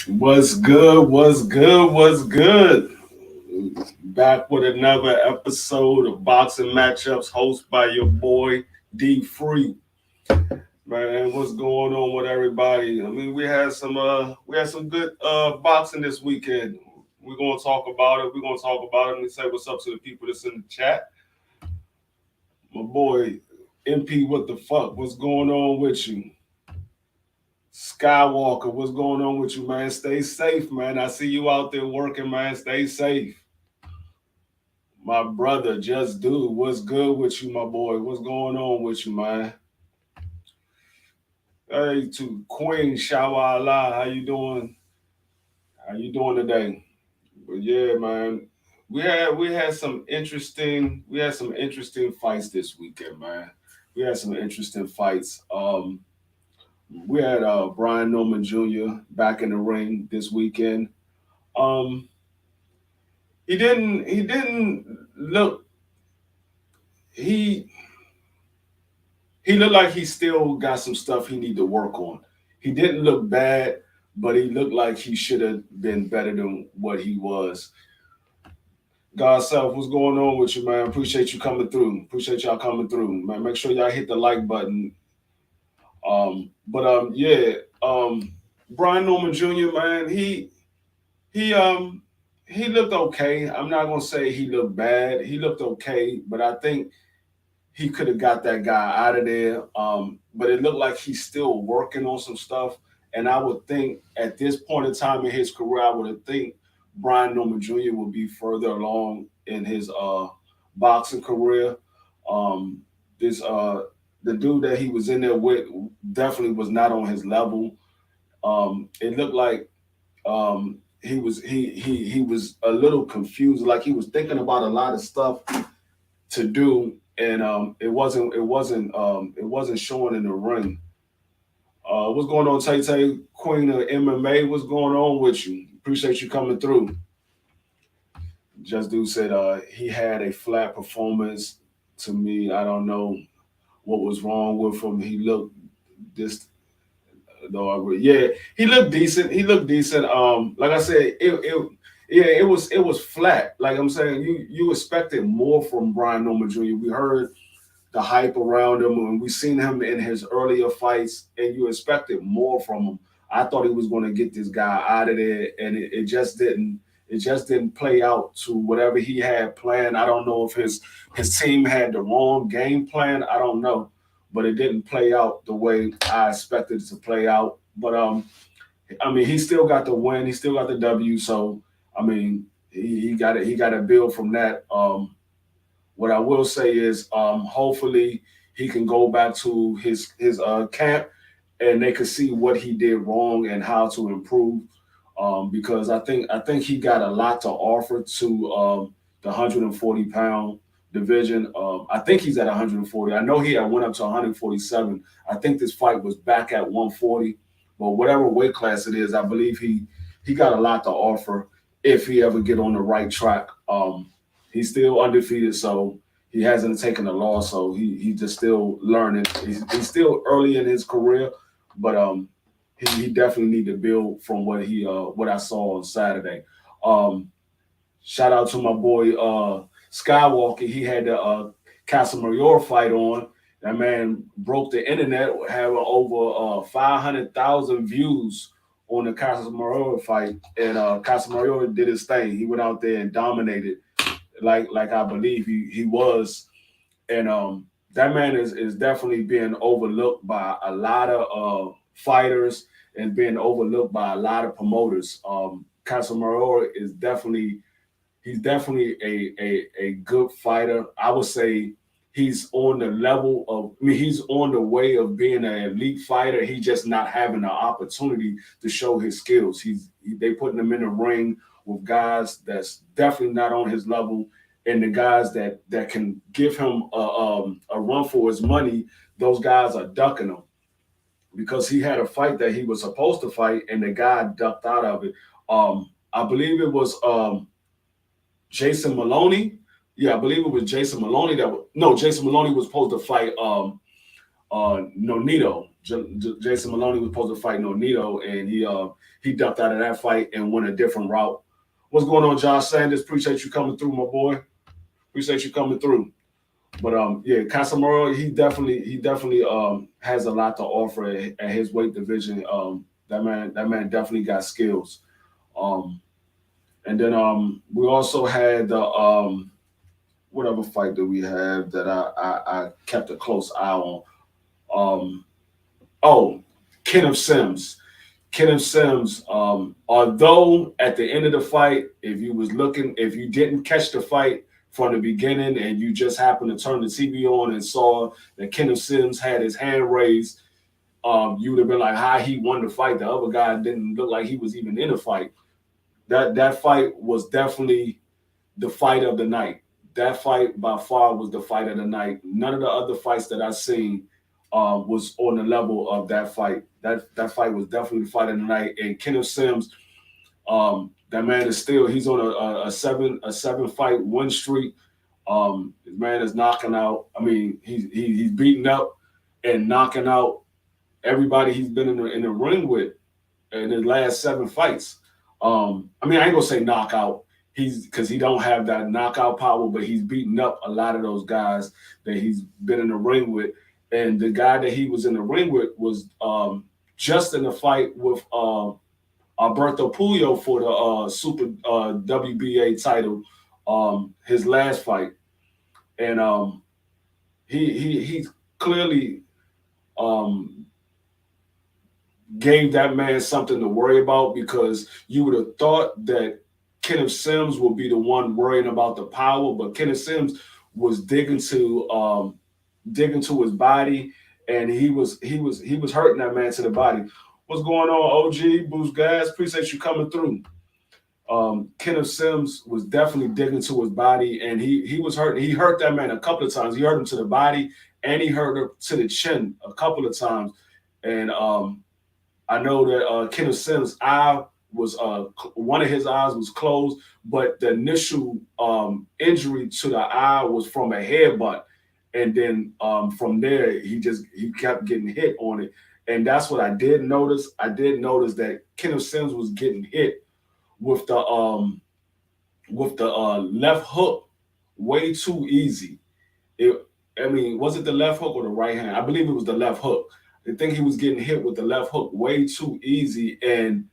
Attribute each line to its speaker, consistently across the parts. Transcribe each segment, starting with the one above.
Speaker 1: What's good? What's good? What's good? Back with another episode of Boxing Matchups, hosted by your boy D Free. Man, what's going on with everybody? I mean, we had some good boxing this weekend. We're gonna talk about it. We're gonna talk about it and say what's up to the people that's in the chat. My boy MP, what the fuck? What's going on with you? Skywalker, what's going on with you, man? Stay safe, man. I see you out there working, man. Stay safe. My brother, Just Dude, what's good with you, my boy? What's going on with you, man? Hey, to Queen Shawala, how you doing? How you doing today? But yeah, man, we had some interesting fights this weekend, man. We had some interesting fights. We had Brian Norman Jr. back in the ring this weekend. Um, he didn't look he he looked like he still got some stuff he need to work on. He didn't look bad, but he looked like he should have been better than what he was. God self, what's going on with you, man? Appreciate you coming through. Appreciate y'all coming through, man. Make sure y'all hit the like button. Yeah. Brian Norman Jr., man, he he looked okay. I'm not gonna say he looked bad. He looked okay, but I think he could have got that guy out of there. But it looked like he's still working on some stuff. And I would think at this point in time in his career, I would have think Brian Norman Jr. would be further along in his boxing career. Um, this the dude that he was in there with definitely was not on his level. It looked like he was a little confused, like he was thinking about a lot of stuff to do, and it wasn't showing in the ring. What's going on, Tay Tay, Queen of MMA? What's going on with you? Appreciate you coming through. Just Dude said he had a flat performance. To me, I don't know what was wrong with him. He looked this though. Yeah, he looked decent. He looked decent. Like I said, it was flat. Like I'm saying, you expected more from Brian Norman Jr. We heard the hype around him, and we seen him in his earlier fights, and you expected more from him. I thought he was going to get this guy out of there, and it just didn't. It just didn't play out to whatever he had planned. I don't know if his team had the wrong game plan. I don't know, but it didn't play out the way I expected it to play out. But I mean, he still got the win. He still got the W. So I mean, he got it. He got a build from that. What I will say is, hopefully, he can go back to his camp, and they could see what he did wrong and how to improve. Because I think he got a lot to offer to the 140-pound division. I think he's at 140. I know he had went up to 147. I think this fight was back at 140. But whatever weight class it is, I believe he got a lot to offer if he ever get on the right track. He's still undefeated, so he hasn't taken a loss. So he just still learning. He's still early in his career, but he definitely need to build from what I saw on Saturday. Um, Shout out to my boy Skywalker. He had the Casamayor fight on. That man broke the internet, having over 500,000 views on the Casamayor fight, and Casamayor did his thing. He went out there and dominated, like I believe he was, and that man is definitely being overlooked by a lot of fighters and being overlooked by a lot of promoters. Casamaro is definitely he's definitely a good fighter. I would say he's on the level of, I mean, he's on the way of being an elite fighter. He's just not having the opportunity to show his skills. They putting him in the ring with guys that's definitely not on his level, and the guys that can give him a run for his money. Those guys are ducking him because he had a fight that he was supposed to fight, and the guy ducked out of it. I believe it was Jason Maloney. Yeah, I believe it was Jason Maloney Jason Maloney was supposed to fight Nonito. Jason Maloney was supposed to fight Nonito, and he ducked out of that fight and went a different route. What's going on, Josh Sanders? Appreciate you coming through, my boy. Appreciate you coming through. But yeah, Casamaro, he definitely has a lot to offer at his weight division. That man definitely got skills. Um, and then we also had the whatever fight that we have that I kept a close eye on. Um, oh, Kenneth Sims. Kenneth Sims, although at the end of the fight, if you didn't catch the fight from the beginning and you just happened to turn the TV on and saw that Kenneth Sims had his hand raised, you would have been like, how he won the fight. The other guy didn't look like he was even in the fight. That fight was definitely the fight of the night. That fight by far was the fight of the night. None of the other fights that I've seen was on the level of that fight. That fight was definitely the fight of the night. And Kenneth Sims, that man is still he's on a seven fight win streak. His man is knocking out. I mean, he's beating up and knocking out everybody he's been in the ring with in his last 7 fights. I mean, I ain't gonna say knockout. He's because he don't have that knockout power, but he's beaten up a lot of those guys that he's been in the ring with. And the guy that he was in the ring with was just in the fight with Alberto Puyo for the Super WBA title, his last fight, and he clearly um, gave that man something to worry about because you would have thought that Kenneth Sims would be the one worrying about the power, but Kenneth Sims was digging to his body, and he was hurting that man to the body. What's going on, OG Boost Gas? Appreciate you coming through. Kenneth Sims was definitely digging to his body, and he was hurt. He hurt that man a couple of times. He hurt him to the body, and he hurt him to the chin a couple of times. And I know that Kenneth Sims' eye was one of his eyes was closed, but the initial injury to the eye was from a headbutt, and then from there he kept getting hit on it, and that's what I did notice. I did notice that Kenneth Sims was getting hit with the left hook way too easy. I mean, was it the left hook or the right hand? I believe it was the left hook. I think he was getting hit with the left hook way too easy, and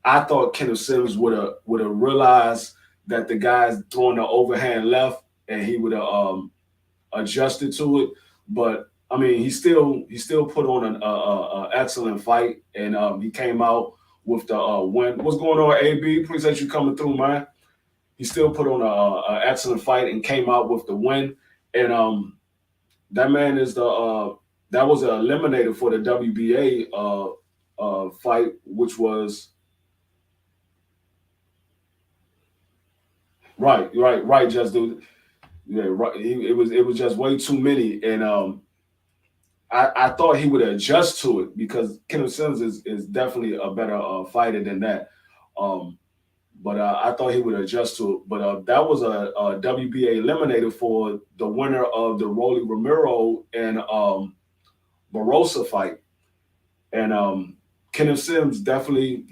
Speaker 1: I thought Kenneth Sims would have realized that the guy's throwing the overhand left, and he would have adjusted to it. But I mean, he still put on an excellent fight, and he came out with the win. What's going on, AB? Appreciate you coming through, man. He still put on an excellent fight and came out with the win. And that man is that was an eliminator for the WBA fight, which was right. Just dude, yeah, right. It was just way too many, and I thought he would adjust to it because Kenneth Sims is definitely a better fighter than that. Um, but I thought he would adjust to it. But that was a WBA eliminator for the winner of the Rolly Romero and Barossa fight. And Kenneth Sims definitely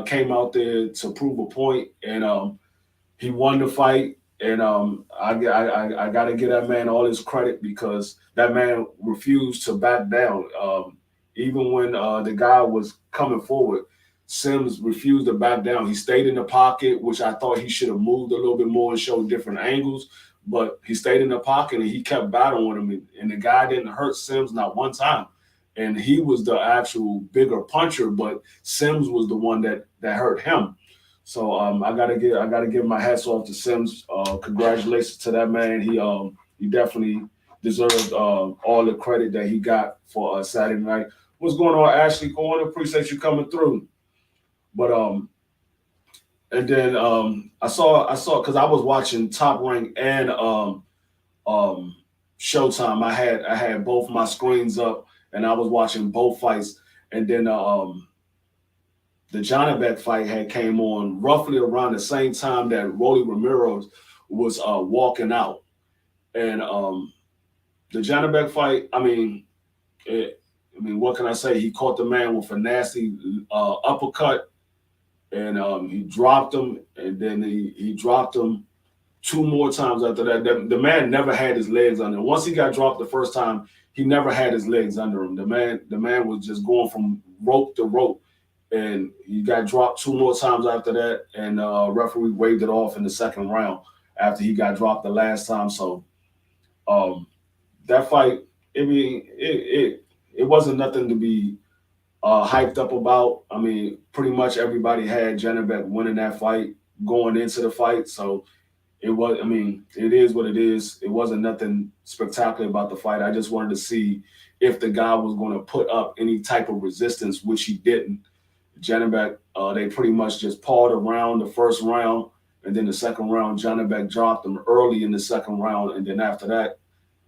Speaker 1: came out there to prove a point, and he won the fight. And I got to give that man all his credit because that man refused to back down. Even when the guy was coming forward, Sims refused to back down. He stayed in the pocket, which I thought he should have moved a little bit more and showed different angles. But he stayed in the pocket and he kept battling him. And the guy didn't hurt Sims not one time. And he was the actual bigger puncher, but Sims was the one that hurt him. So I gotta give my hats off to Sims. Congratulations to that man. He definitely deserved all the credit that he got for Saturday night. What's going on, Ashley Corner? Appreciate you coming through. But and then I saw because I was watching Top Rank and Showtime. I had both my screens up and I was watching both fights. And then the Janabek fight had came on roughly around the same time that Rolly Romero was walking out. And the Janabek fight, I mean, mean, what can I say? He caught the man with a nasty uppercut, and he dropped him, and then he dropped him two more times after that. The man never had his legs under him. Once he got dropped the first time, he never had his legs under him. The man was just going from rope to rope, and he got dropped two more times after that. And referee waved it off in the second round after he got dropped the last time. So um, that fight, I mean, it wasn't nothing to be hyped up about. I mean, pretty much everybody had Janibek winning that fight going into the fight. So it was, I mean, it is what it is. It wasn't nothing spectacular about the fight. I just wanted to see if the guy was going to put up any type of resistance, which he didn't. Janibek, they pretty much just pawed around the first round, and then the second round, Janibek dropped him early in the second round, and then after that,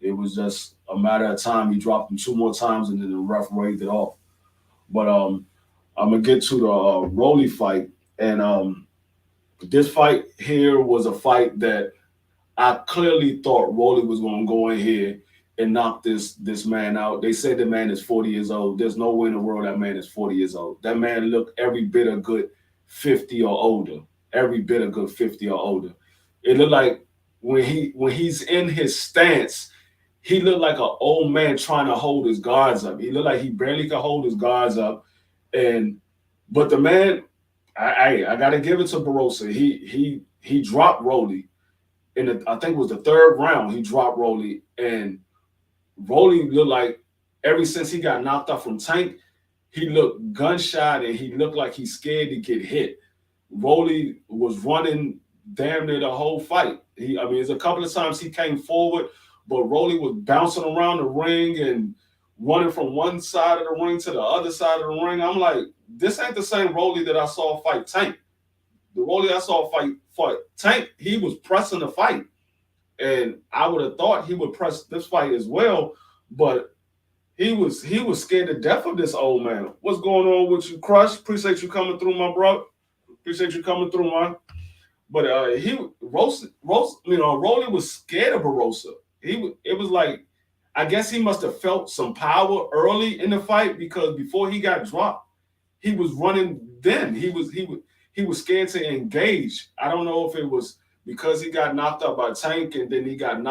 Speaker 1: it was just a matter of time. He dropped him two more times, and then the ref waved it off. But I'm gonna get to the Rolly fight, and this fight here was a fight that I clearly thought Rolly was going to go in here and knock this man out. They said the man is 40 years old. There's no way in the world that man is 40 years old. That man looked every bit a good 50 or older. Every bit a good 50 or older. It looked like when he's in his stance, he looked like an old man trying to hold his guards up. He looked like he barely could hold his guards up. But the man, I gotta give it to Barroso. He dropped Rolly I think it was the third round. He dropped Rolly, and Rolly looked like ever since he got knocked out from Tank, he looked gunshot and he looked like he's scared to get hit. Rolly was running damn near the whole fight. I mean, there's a couple of times he came forward, but Rolly was bouncing around the ring and running from one side of the ring to the other side of the ring. I'm like, this ain't the same Rolly that I saw fight Tank. The Rolly I saw fight Tank, he was pressing the fight. And I would have thought he would press this fight as well, but he was scared to death of this old man. What's going on with you, Crush? Appreciate you coming through, my bro. Appreciate you coming through, man. But Rolly was scared of Barroso. It was like, I guess he must have felt some power early in the fight, because before he got dropped, he was running. Then he was scared to engage. I don't know if it was because he got knocked out by Tank and then he got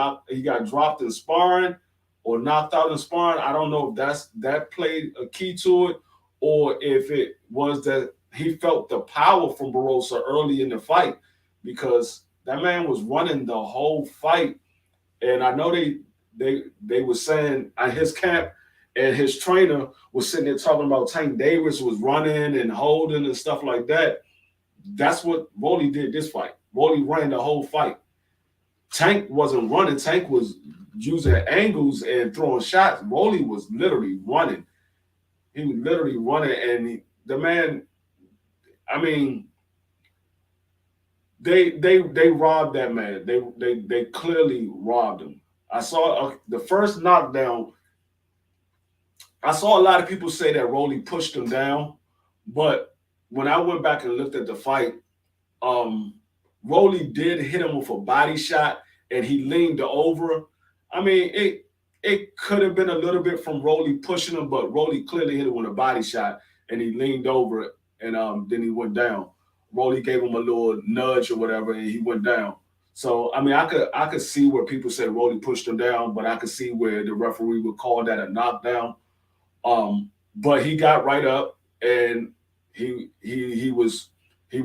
Speaker 1: dropped in sparring or knocked out in sparring. I don't know if that played a key to it, or if it was that he felt the power from Barroso early in the fight, because that man was running the whole fight. And I know they were saying at his camp, and his trainer was sitting there talking about Tank Davis was running and holding and stuff like that. That's what Rolly did this fight. Rolly ran the whole fight. Tank wasn't running. Tank was using angles and throwing shots. Rolly was literally running. He was literally running, and the man, I mean, they robbed that man. They clearly robbed him. I saw the first knockdown. I saw a lot of people say that Rolly pushed him down, but when I went back and looked at the fight, Rolly did hit him with a body shot, and he leaned over. I mean, it could have been a little bit from Rolly pushing him, but Rolly clearly hit him with a body shot, and he leaned over it, and then he went down. Rolly gave him a little nudge or whatever, and he went down. So I mean, I could see where people said Rolly pushed him down, but I could see where the referee would call that a knockdown. But he got right up, and he was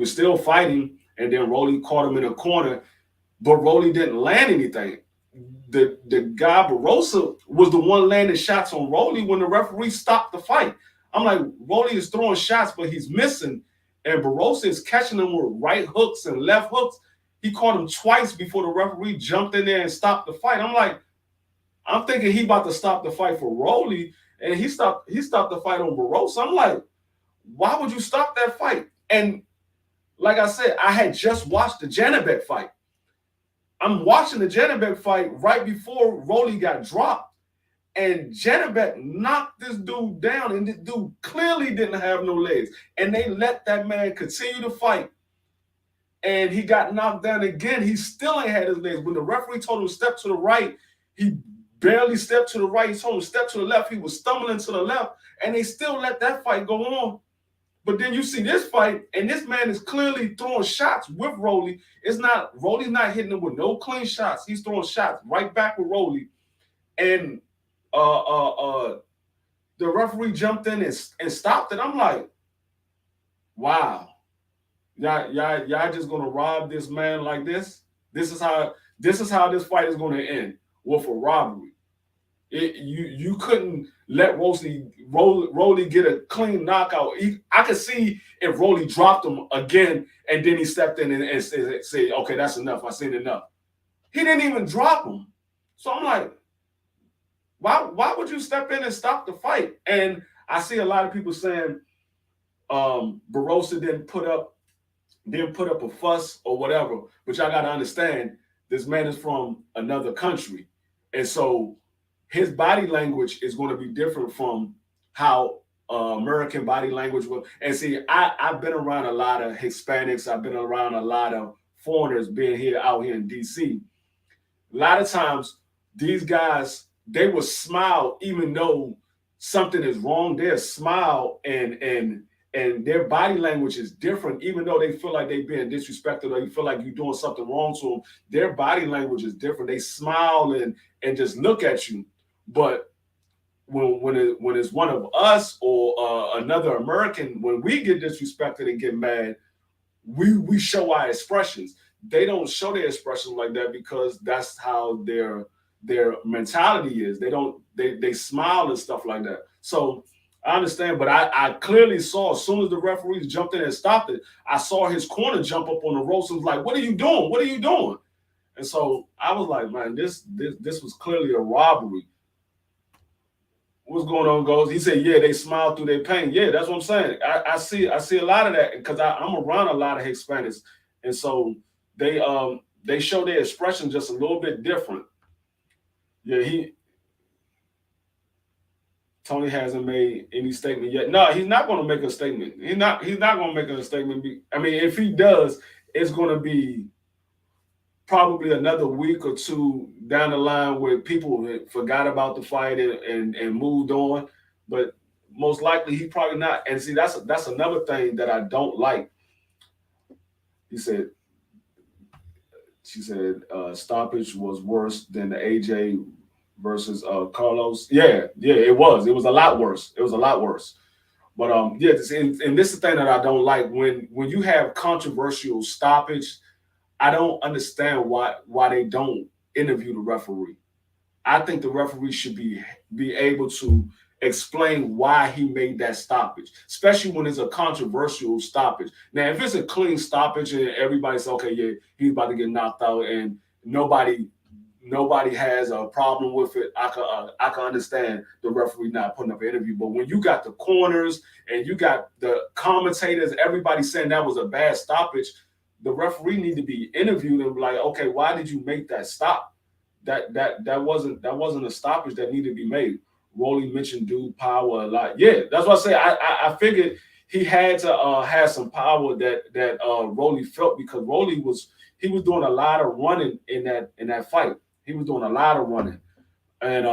Speaker 1: still fighting, and then Rolly caught him in a corner, but Rolly didn't land anything. The guy Barroso was the one landing shots on Rolly when the referee stopped the fight. I'm like, Rolly is throwing shots, but he's missing, and Barroso is catching him with right hooks and left hooks. He caught him twice before the referee jumped in there and stopped the fight. I'm thinking he about to stop the fight for Rolly, and he stopped the fight on Barroso. I'm like, why would you stop that fight? And like I said, I had just watched the Janibek fight. I'm watching the Janibek fight right before Rolly got dropped, and Janibek knocked this dude down, and this dude clearly didn't have no legs, and they let that man continue to fight, and he got knocked down again. He still ain't had his legs. When the referee told him to step to the right, he barely stepped to the right. He told him step to the left. He was stumbling to the left, and they still let that fight go on. But then you see this fight, and this man is clearly throwing shots with Rolly. Rolly's not hitting him with no clean shots. He's throwing shots right back with Rolly. And the referee jumped in and stopped it. I'm like, wow. Y'all just gonna rob this man like this? This is how this fight is gonna end, with a robbery. You couldn't let Rolly get a clean knockout. I could see if Rolly dropped him again and then he stepped in and said, okay, that's enough. I've seen enough. He didn't even drop him. So I'm like, why would you step in and stop the fight? And I see a lot of people saying Barossa didn't put up a fuss or whatever. But y'all got to understand, this man is from another country. And so his body language is going to be different from how American body language will. And see, I've been around a lot of Hispanics. I've been around a lot of foreigners being out here in D.C. A lot of times, these guys, they will smile even though something is wrong. They'll smile and their body language is different, even though they feel like they're being disrespected or you feel like you're doing something wrong to them. Their body language is different. They smile and just look at you. But when it's one of us or another American, when we get disrespected and get mad, we show our expressions. They don't show their expressions like that because that's how their mentality is. They smile and stuff like that. So I understand, but I clearly saw, as soon as the referees jumped in and stopped it, I saw his corner jump up on the ropes and was like, what are you doing? What are you doing? And so I was like, man, this was clearly a robbery. What's going on, Goes? He said, yeah, they smile through their pain. Yeah, that's what I'm saying. I see a lot of that because I'm around a lot of Hispanics. And so they show their expression just a little bit different. Yeah, Tony hasn't made any statement yet. No, he's not going to make a statement. He's not going to make a statement. I mean, if he does, it's going to be probably another week or two down the line where people forgot about the fight and moved on. But most likely he probably not. And see, that's another thing that I don't like. She said stoppage was worse than the AJ versus Carlos. Yeah, it was. It was a lot worse. But and this is the thing that I don't like. When you have controversial stoppage, I don't understand why they don't interview the referee. I think the referee should be able to explain why he made that stoppage, especially when it's a controversial stoppage. Now, if it's a clean stoppage and everybody's okay, yeah, he's about to get knocked out, and nobody has a problem with it, I can understand the referee not putting up an interview. But when you got the corners and you got the commentators, everybody saying that was a bad stoppage, the referee need to be interviewed and be like, okay, why did you make that stop? That wasn't a stoppage that needed to be made. Rolly mentioned dude power a lot. Yeah, that's what I say. I figured he had to have some power that Rolly felt, because Rolly was doing a lot of running in that fight. He was doing a lot of running, and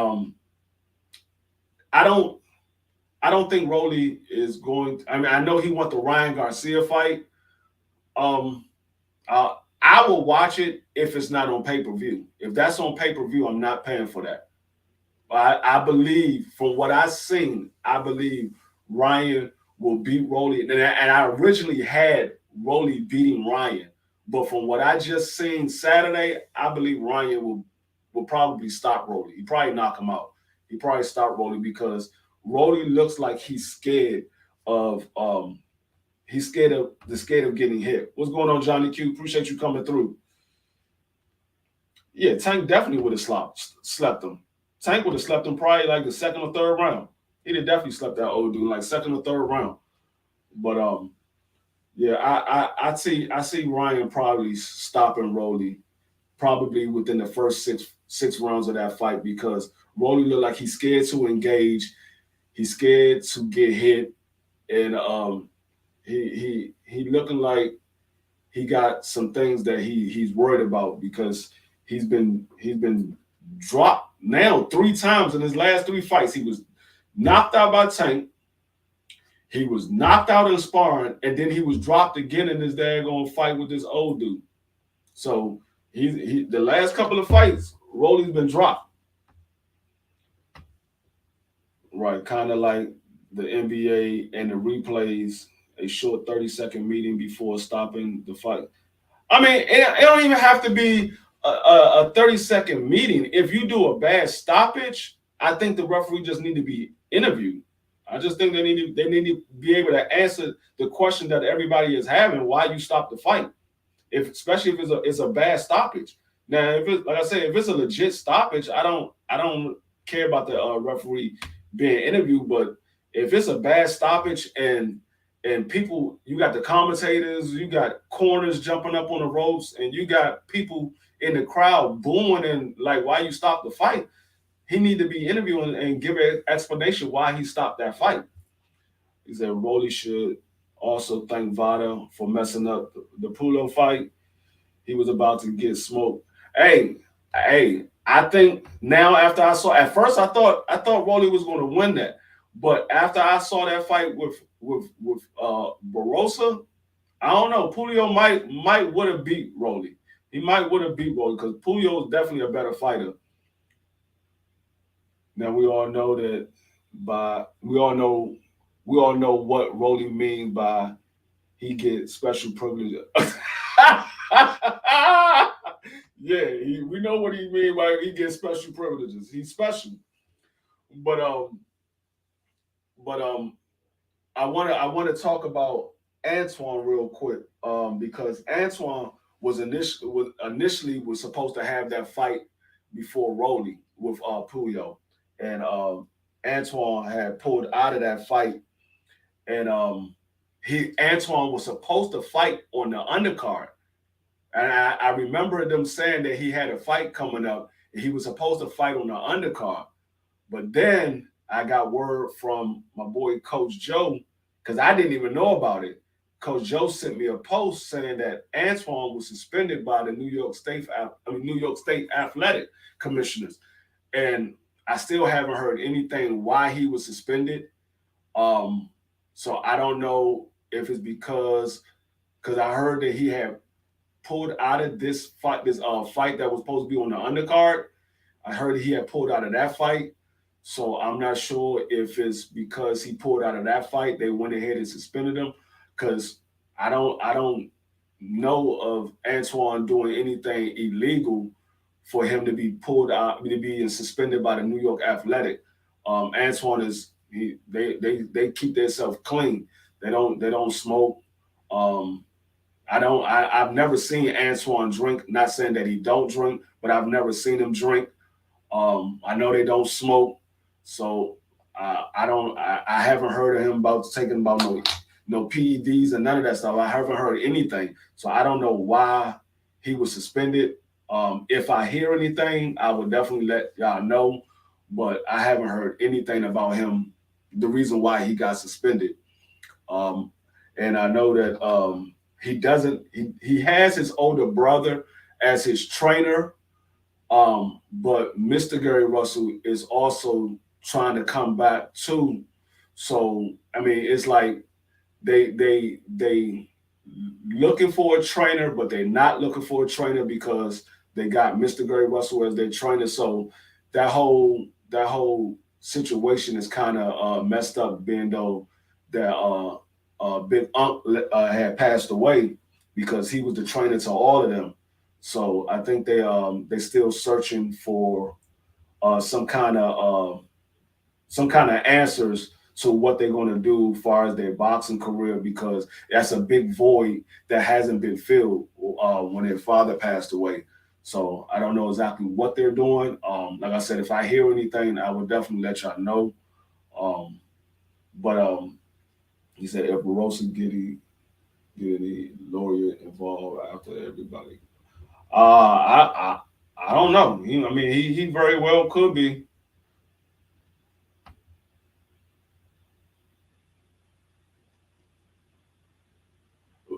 Speaker 1: I don't think Rolly is going. I mean, I know he wants the Ryan Garcia fight. I will watch it if it's not on pay-per-view. If that's on pay-per-view, I'm not paying for that. I believe, from what I've seen, I believe Ryan will beat Rolly. And I originally had Rolly beating Ryan. But from what I just seen Saturday, I believe Ryan will probably stop Rolly. He probably knock him out. He probably stop Rolly, because Rolly looks like he's scared of getting hit. What's going on, Johnny Q? Appreciate you coming through. Yeah, Tank definitely would have slept him. Tank would have slept him probably like the second or third round. He'd have definitely slept that old dude like second or third round. But yeah, I see Ryan probably stopping Rolly probably within the first six rounds of that fight, because Rolly looked like he's scared to engage. He's scared to get hit, and he looking like he got some things that he's worried about, because he's been dropped now 3 times in his last 3 fights. He was knocked out by Tank. He was knocked out in sparring, and then he was dropped again in his daggone fight with this old dude. So he the last couple of fights, Rolly's been dropped. Right, kind of like the NBA and the replays, a short 30-second meeting before stopping the fight. I mean, it don't even have to be a 30-second meeting. If you do a bad stoppage, I think the referee just need to be interviewed. I just think they need to be able to answer the question that everybody is having: why you stopped the fight? If especially if it's a bad stoppage. Now, if it's like I said, if it's a legit stoppage, I don't care about the referee being interviewed. But if it's a bad stoppage and people, you got the commentators, you got corners jumping up on the ropes, and you got people in the crowd booing and like, why you stopped the fight? He need to be interviewing and give an explanation why he stopped that fight. He said Rolly should also thank Vada for messing up the Pulo fight. He was about to get smoked. Hey, I think now after I saw, at first I thought Rolly was going to win that, but after I saw that fight with Barossa, I don't know. Pulio might would have beat Rolly. He might would have beat Rolly because Pulio is definitely a better fighter. Now we all know that by we all know what Rolly means by he gets special privileges. Yeah, we know what he means by he gets special privileges. He's special. But but I want to talk about Antoine real quick because Antoine was initially supposed to have that fight before Rolly with Puyo, and Antoine had pulled out of that fight, and he Antoine was supposed to fight on the undercard, and I remember them saying that he had a fight coming up, and he was supposed to fight on the undercard, but then I got word from my boy Coach Joe because I didn't even know about it. Coach Joe sent me a post saying that Antoine was suspended by the New York State Athletic Commissioners, and I still haven't heard anything why he was suspended. Um, so I don't know if it's because I heard that he had pulled out of this fight that was supposed to be on the undercard. I heard he had pulled out of that fight. So I'm not sure if it's because he pulled out of that fight, they went ahead and suspended him. Because I don't know of Antoine doing anything illegal for him to be pulled out, to be suspended by the New York Athletic. Antoine is they keep themselves clean. They don't smoke. Um, I've never seen Antoine drink. Not saying that he don't drink, but I've never seen him drink. I know they don't smoke, so I haven't heard of him about taking about no PEDs and none of that stuff. I haven't heard anything, so I don't know why he was suspended. If I hear anything, I would definitely let y'all know, but I haven't heard anything about him. The reason why he got suspended, um, and I know that he doesn't. He has his older brother as his trainer, but Mr. Gary Russell is also trying to come back too. So I mean, it's like they looking for a trainer, but they're not looking for a trainer because they got Mr. Gary Russell as their trainer. So that whole situation is kind of messed up, being though that Big Unc had passed away because he was the trainer to all of them. So I think they still searching for uh, some kind of some kind of answers to what they're going to do as far as their boxing career because that's a big void that hasn't been filled when their father passed away. So I don't know exactly what they're doing. Like I said, if I hear anything, I would definitely let y'all know. Um, but he said if Barossa get any lawyer involved after everybody. I don't know. I mean, he very well could be.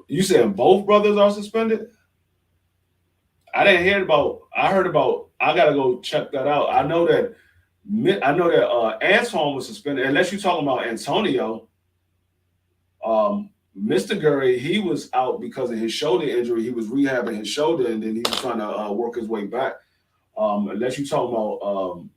Speaker 1: You saying both brothers are suspended? I didn't hear about. I heard about. I gotta go check that out. I know that. Antoine was suspended. Unless you're talking about Antonio, Mr. Gurry, he was out because of his shoulder injury. He was rehabbing his shoulder, and then he was trying to work his way back. Unless you're talking about.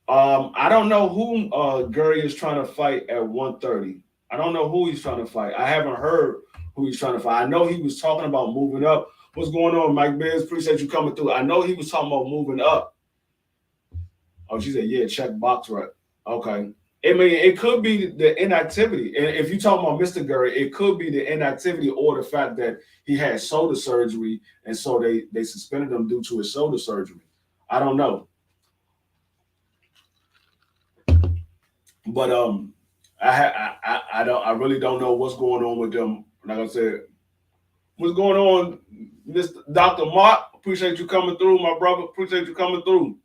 Speaker 1: I don't know who Gurry is trying to fight at 130. I don't know who he's trying to fight. I haven't heard who he's trying to fight. I know he was talking about moving up. What's going on, Mike Bears? Appreciate you coming through. I know he was talking about moving up. Oh, she said, yeah, check box rep. Okay. I mean, it could be the inactivity. And if you're talking about Mr. Gurry, it could be the inactivity or the fact that he had shoulder surgery, and so they suspended him due to his shoulder surgery. I don't know. But I really don't know what's going on with them. Like I said, what's going on, Mr. Dr. Mark? Appreciate you coming through, my brother. Appreciate you coming through.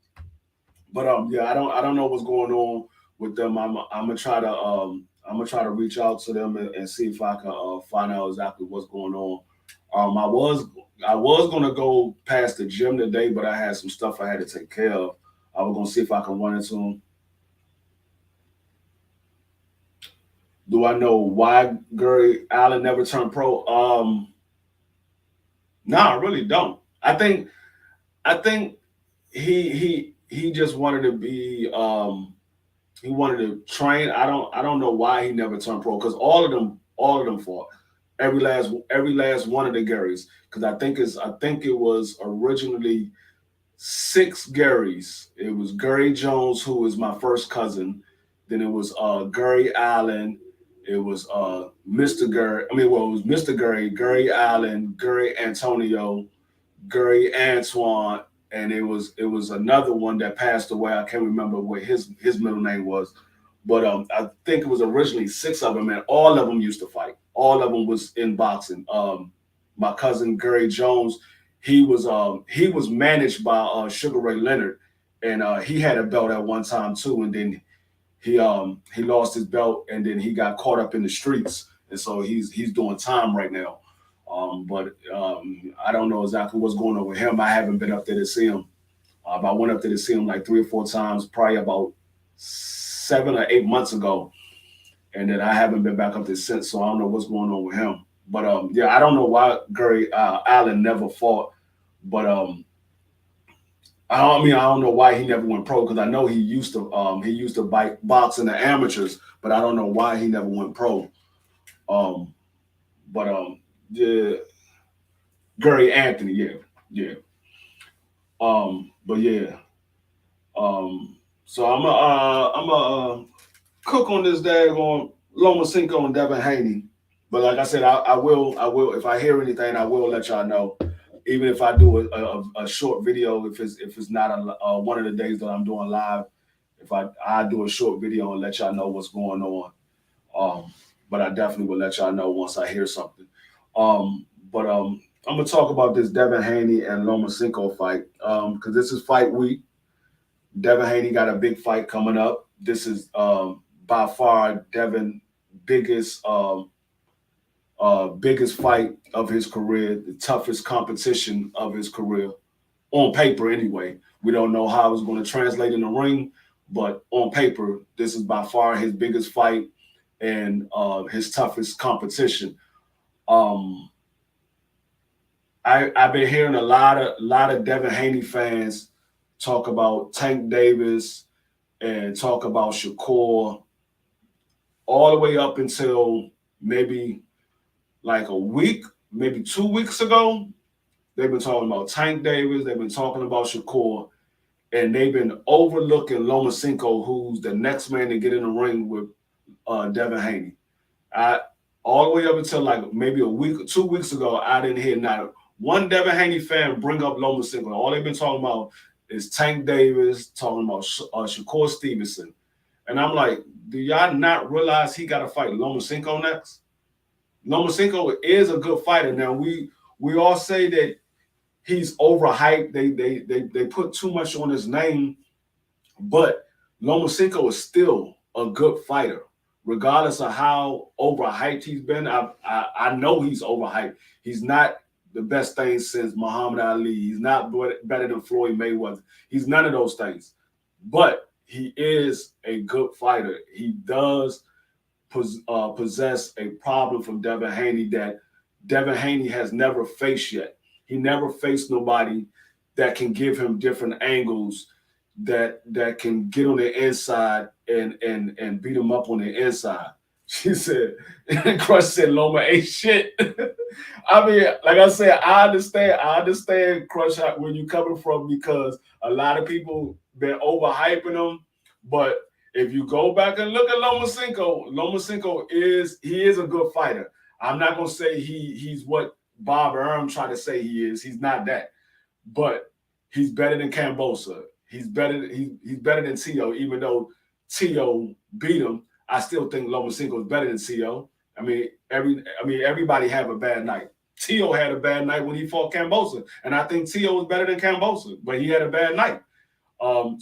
Speaker 1: But yeah, I don't know what's going on with them. I'm gonna try to reach out to them and see if I can find out exactly what's going on. I was gonna go past the gym today, but I had some stuff I had to take care of. I was gonna see if I can run into them. Do I know why Gary Allen never turned pro? No, I really don't. I think he just wanted to be he wanted to train. I don't know why he never turned pro, because all of them fought. Every last one of the Garys. Because I think it was originally 6 Garys. It was Gary Jones, who was my first cousin. Then it was Gary Allen. It was Mr. Gary. It was Mr. Gary Allen, Gary Antonio, Gary Antoine, and it was another one that passed away. I can't remember what his middle name was, but I think it was originally 6 of them, and all of them used to fight. All of them was in boxing. My cousin Gary Jones, he was managed by Sugar Ray Leonard, and he had a belt at one time too, and then he lost his belt, and then he got caught up in the streets, and so he's doing time right now. But I don't know exactly what's going on with him. I haven't been up there to see him. I went up there to see him like 3 or 4 times, probably about 7 or 8 months ago, and then I haven't been back up there since. So I don't know what's going on with him. But yeah, I don't know why Gary Allen never fought, but I don't know why he never went pro, because I know he used to box in the amateurs, but I don't know why he never went pro. Yeah, Gary Anthony, yeah. But yeah. So I'm a cook on this day on Loma Cinco and Devin Haney. But like I said, I will if I hear anything, I will let y'all know. Even if I do a short video, if it's not one of the days that I'm doing live, if I do a short video and let y'all know what's going on. But I definitely will let y'all know once I hear something. I'm gonna talk about this Devin Haney and Loma Cinco fight, because this is fight week. Devin Haney got a big fight coming up. This is by far Devin biggest fight of his career, the toughest competition of his career, on paper anyway. We don't know how it's going to translate in the ring, but on paper, this is by far his biggest fight and his toughest competition. I've been hearing a lot of Devin Haney fans talk about Tank Davis and talk about Shakur all the way up until maybe like a week, maybe 2 weeks ago. They've been talking about Tank Davis. They've been talking about Shakur, and they've been overlooking Loma Cinco, who's the next man to get in the ring with Devin Haney. All the way up until like maybe a week or 2 weeks ago, I didn't hear not one Devin Haney fan bring up Loma Cinco. All they've been talking about is Tank Davis, talking about Shakur Stevenson. And I'm like, do y'all not realize he got to fight Loma Cinco next? Loma Cinco is a good fighter. Now we all say that he's overhyped. They put too much on his name, but Loma Cinco is still a good fighter. regardless of how overhyped he's been. I know he's overhyped. He's not the best thing since Muhammad Ali. He's not better than Floyd Mayweather. He's none of those things. But he is a good fighter. He does possess a problem from Devin Haney that Devin Haney has never faced yet. He never faced nobody that can give him different angles, that can get on the inside and beat him up on the inside. She said, Crush said Loma ain't shit. I mean, like I said, I understand Crush where you coming from, because a lot of people been overhyping him. But if you go back and look at Lomachenko is a good fighter. I'm not gonna say he's what Bob Arum tried to say he is. He's not that. But he's better than Kambosa. He's better than Tio, even though Tio beat him. I still think Lomachenko is better than Tio. I mean, everybody have a bad night. Tio had a bad night when he fought Kambosa, and I think Tio was better than Kambosa, but he had a bad night. But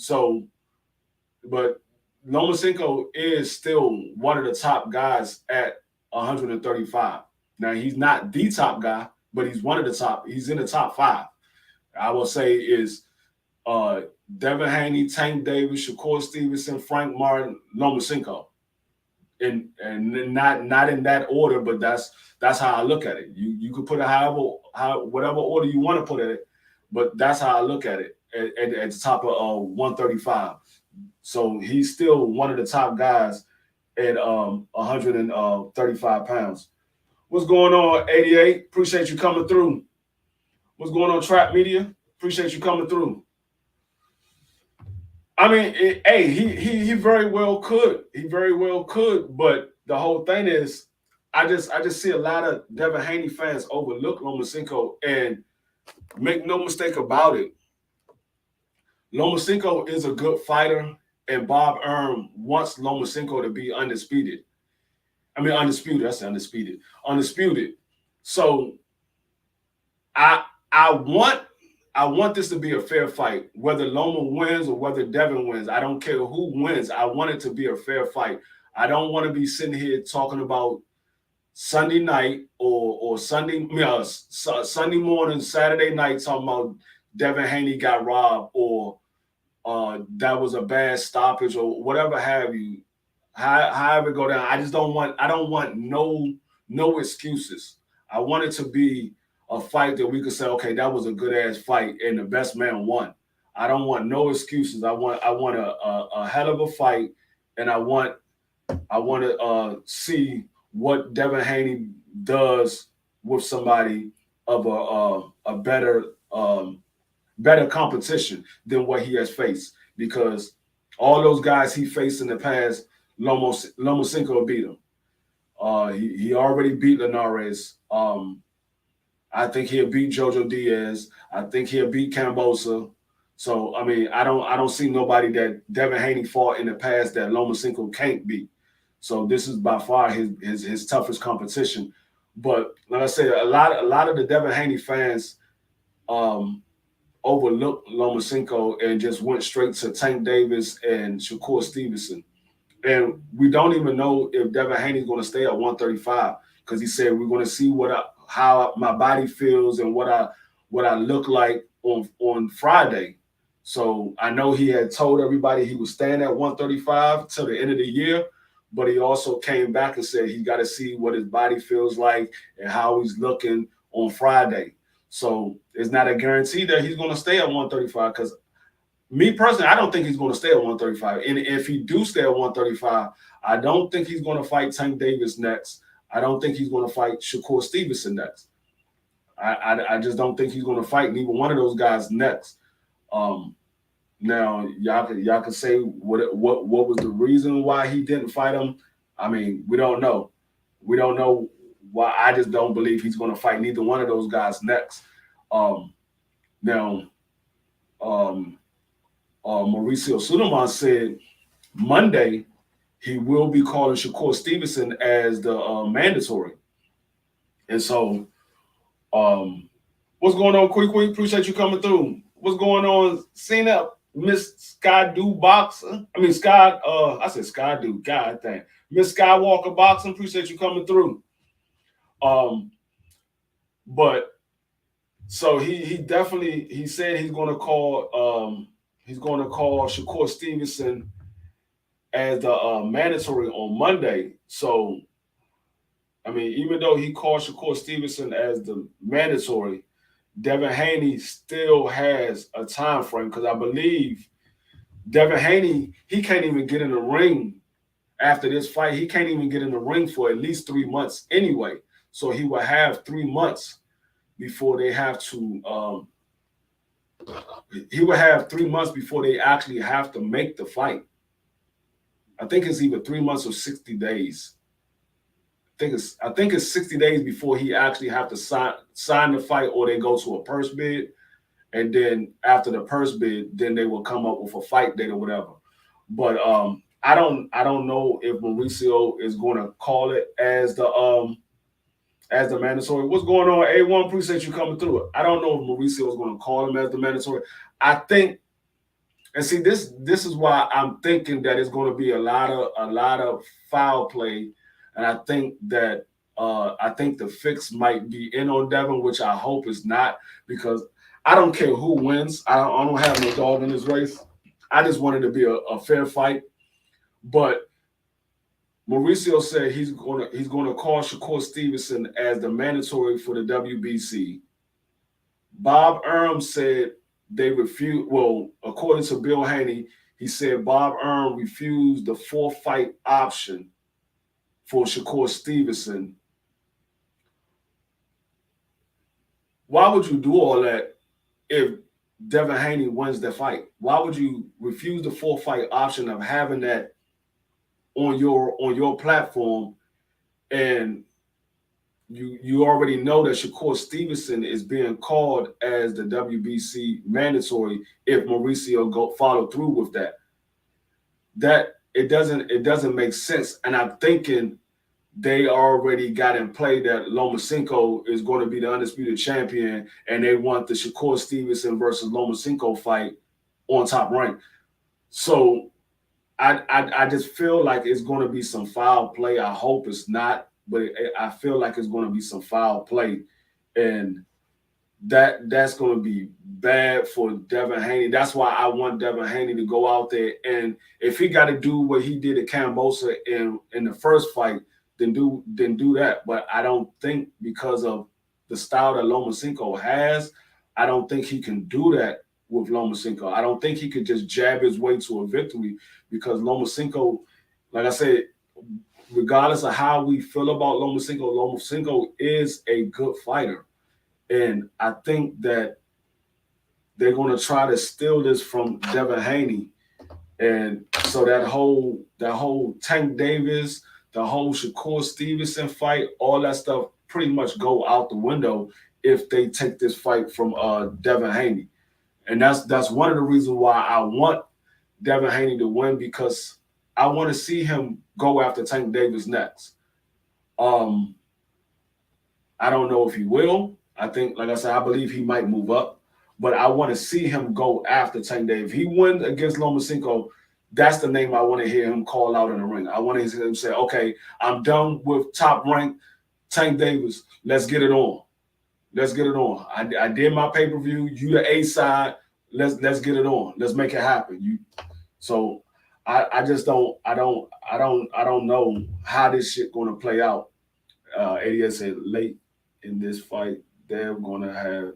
Speaker 1: Lomachenko is still one of the top guys at 135. Now, he's not the top guy, but he's one of the top. He's in the top 5. I will say is Devin Haney, Tank Davis, Shakur Stevenson, Frank Martin, Lomachenko. And not in that order, but that's how I look at it. You could put it whatever order you want to put it, but that's how I look at it at the top of 135. So he's still one of the top guys at 135 pounds. What's going on, 88? Appreciate you coming through. What's going on, Trap Media? Appreciate you coming through. I mean, he very well could. He very well could. But the whole thing is, I just see a lot of Devin Haney fans overlook Lomachenko, and make no mistake about it, Lomachenko is a good fighter, and Bob Arum wants Lomachenko to be undisputed. I mean, undisputed. That's undisputed. Undisputed. So I want this to be a fair fight, whether Loma wins or whether Devin wins. I don't care who wins. I want it to be a fair fight. I don't want to be sitting here talking about Sunday night or Sunday morning, Saturday night, talking about Devin Haney got robbed or that was a bad stoppage or whatever have you. However it go down. I don't want no excuses. I want it to be a fight that we could say, okay, that was a good ass fight and the best man won. I don't want no excuses. I want a hell of a fight, and I want to see what Devin Haney does with somebody of a better competition than what he has faced, because all those guys he faced in the past, Lomachenko beat him. He already beat Linares. I think he'll beat Jojo Diaz. I think he'll beat Kambosa. So I mean, I don't see nobody that Devin Haney fought in the past that Lomachenko can't beat. So this is by far his toughest competition. But like I said, a lot of the Devin Haney fans overlooked Lomachenko and just went straight to Tank Davis and Shakur Stevenson. And we don't even know if Devin Haney's going to stay at 135, because he said we're going to see how my body feels and what I look like on Friday. So I know he had told everybody he was staying at 135 till the end of the year, but he also came back and said he got to see what his body feels like and how he's looking on Friday. So it's not a guarantee that he's going to stay at 135, because me personally, I don't think he's going to stay at 135. And if he do stay at 135, I don't think he's going to fight Tank Davis next. I don't think he's going to fight Shakur Stevenson next. I just don't think he's going to fight neither one of those guys next. Now y'all can say what was the reason why he didn't fight him. I mean, we don't know. We don't know why. I just don't believe he's going to fight neither one of those guys next. Now, Mauricio Suleiman said Monday he will be calling Shakur Stevenson as the mandatory. And so, what's going on, Quick? Appreciate you coming through. What's going on, Cena? Miss Sky Do Boxer? I mean, Sky, I said Sky Do. God dang. Miss Skywalker Boxing, appreciate you coming through. But so he definitely he said he's going to call Shakur Stevenson as the mandatory on Monday. So I mean, even though he called Shakur Stevenson as the mandatory, Devin Haney still has a time frame because I believe Devin Haney, he can't even get in the ring after this fight. He can't even get in the ring for at least 3 months anyway. So he will have 3 months before they have to. He will have 3 months before they actually have to make the fight. I think it's either 3 months or 60 days. I think it's 60 days before he actually have to sign the fight, or they go to a purse bid, and then after the purse bid, then they will come up with a fight date or whatever. But I don't know if Mauricio is going to call it as the mandatory. What's going on, A1? Appreciate you coming through. I don't know if Mauricio is going to call him as the mandatory. I think, and see, this is why I'm thinking that it's going to be a lot of foul play. And I think that the fix might be in on Devin, which I hope is not, because I don't care who wins. I don't have no dog in this race. I just want it to be a fair fight. But Mauricio said he's going to call Shakur Stevenson as the mandatory for the WBC. Bob Arum said they refused. Well, according to Bill Haney, he said Bob Arum refused the 4-fight option for Shakur Stevenson. Why would you do all that if Devin Haney wins the fight? Why would you refuse the 4-fight option of having that on your platform, and you already know that Shakur Stevenson is being called as the WBC mandatory if Mauricio follow through with that? That it doesn't make sense. And I'm thinking they already got in play that Lomachenko is going to be the undisputed champion, and they want the Shakur Stevenson versus Lomachenko fight on Top Rank. So I just feel like it's going to be some foul play. I hope it's not, but I feel like it's going to be some foul play, and that's going to be bad for Devin Haney. That's why I want Devin Haney to go out there, and if he got to do what he did at Kambosa in the first fight, then do that. But I don't think, because of the style that Lomachenko has, I don't think he can do that with Lomachenko. I don't think he could just jab his way to a victory, because Lomachenko, like I said, regardless of how we feel about Lomachenko is a good fighter. And I think that they're going to try to steal this from Devin Haney. And so that whole Tank Davis, the whole Shakur Stevenson fight, all that stuff pretty much go out the window if they take this fight from Devin Haney. And that's one of the reasons why I want Devin Haney to win, because I want to see him go after Tank Davis next. I don't know if he will. I think, like I said, I believe he might move up, but I want to see him go after Tank Davis. If he wins against Lomachenko, that's the name I want to hear him call out in the ring. I want to hear him say, okay, I'm done with Top Rank Tank Davis. Let's get it on. Let's get it on. I did my pay-per-view. You the A side. Let's get it on. Let's make it happen. So I just don't know how this shit gonna play out. ADS said late in this fight, they're gonna have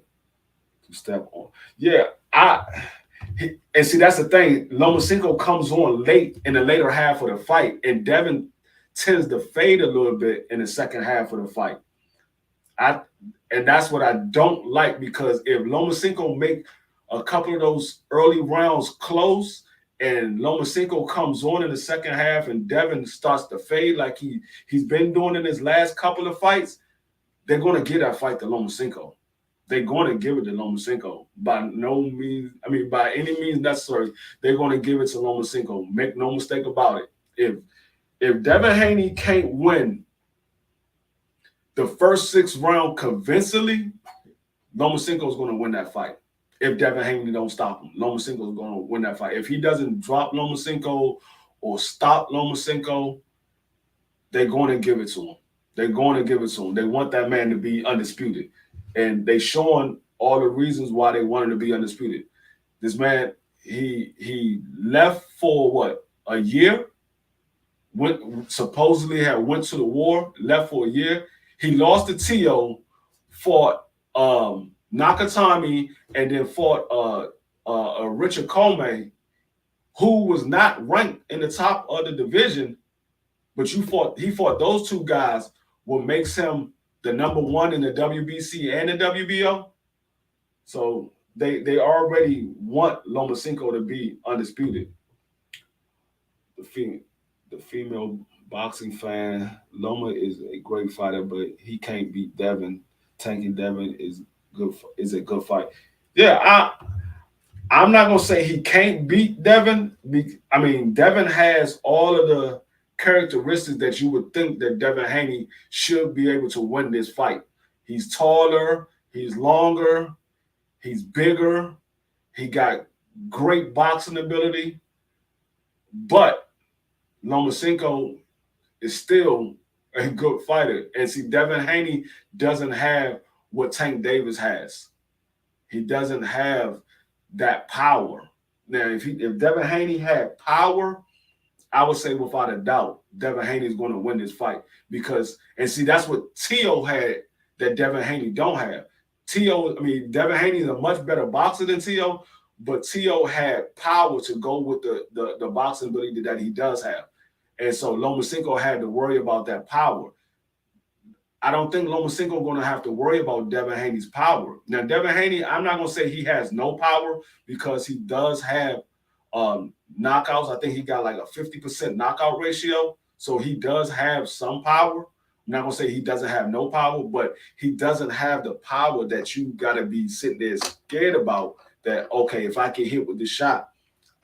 Speaker 1: to step on. Yeah, and see, that's the thing. Lomachenko comes on late in the later half of the fight, and Devin tends to fade a little bit in the second half of the fight. And that's what I don't like, because if Lomachenko make a couple of those early rounds close, and Lomachenko comes on in the second half, and Devin starts to fade like he's been doing in his last couple of fights, they're going to give that fight to Lomachenko. They're going to give it to Lomachenko. By any means necessary, they're going to give it to Lomachenko. Make no mistake about it. If Devin Haney can't win the first 6 rounds convincingly, Lomachenko is going to win that fight. If Devin Haney don't stop him, Lomachenko is going to win that fight. If he doesn't drop Lomachenko or stop Lomachenko, they're going to give it to him. They're going to give it to him. They want that man to be undisputed. And they showing all the reasons why they want him to be undisputed. This man, he left for what, a year? Supposedly went to the war, left for a year. He lost to Tio, fought Nakatami, and then fought Richard Comey, who was not ranked in the top of the division. But he fought those two guys, what makes him the #1 in the WBC and the WBO. So they already want Lomachenko to be undisputed. The female boxing fan, Loma is a great fighter, but he can't beat Devin. Tanking Devin is a good fight. Yeah, I'm not gonna say he can't beat Devin. I mean, Devin has all of the characteristics that you would think that Devin Haney should be able to win this fight. He's taller, he's longer, he's bigger, he got great boxing ability, but Lomachenko is still a good fighter. And see, Devin Haney doesn't have what Tank Davis has. He doesn't have that power. Now, if Devin Haney had power, I would say without a doubt, Devin Haney is going to win this fight. Because, and see, that's what Tio had that Devin Haney don't have. Devin Haney is a much better boxer than Tio, but Tio had power to go with the boxing ability that he does have. And so Lomachenko had to worry about that power. I don't think Lomachenko is going to have to worry about Devin Haney's power. Now, Devin Haney, I'm not going to say he has no power because he does have knockouts. I think he got like a 50% knockout ratio. So he does have some power. I'm not going to say he doesn't have no power, but he doesn't have the power that you got to be sitting there scared about that, okay, if I get hit with this shot,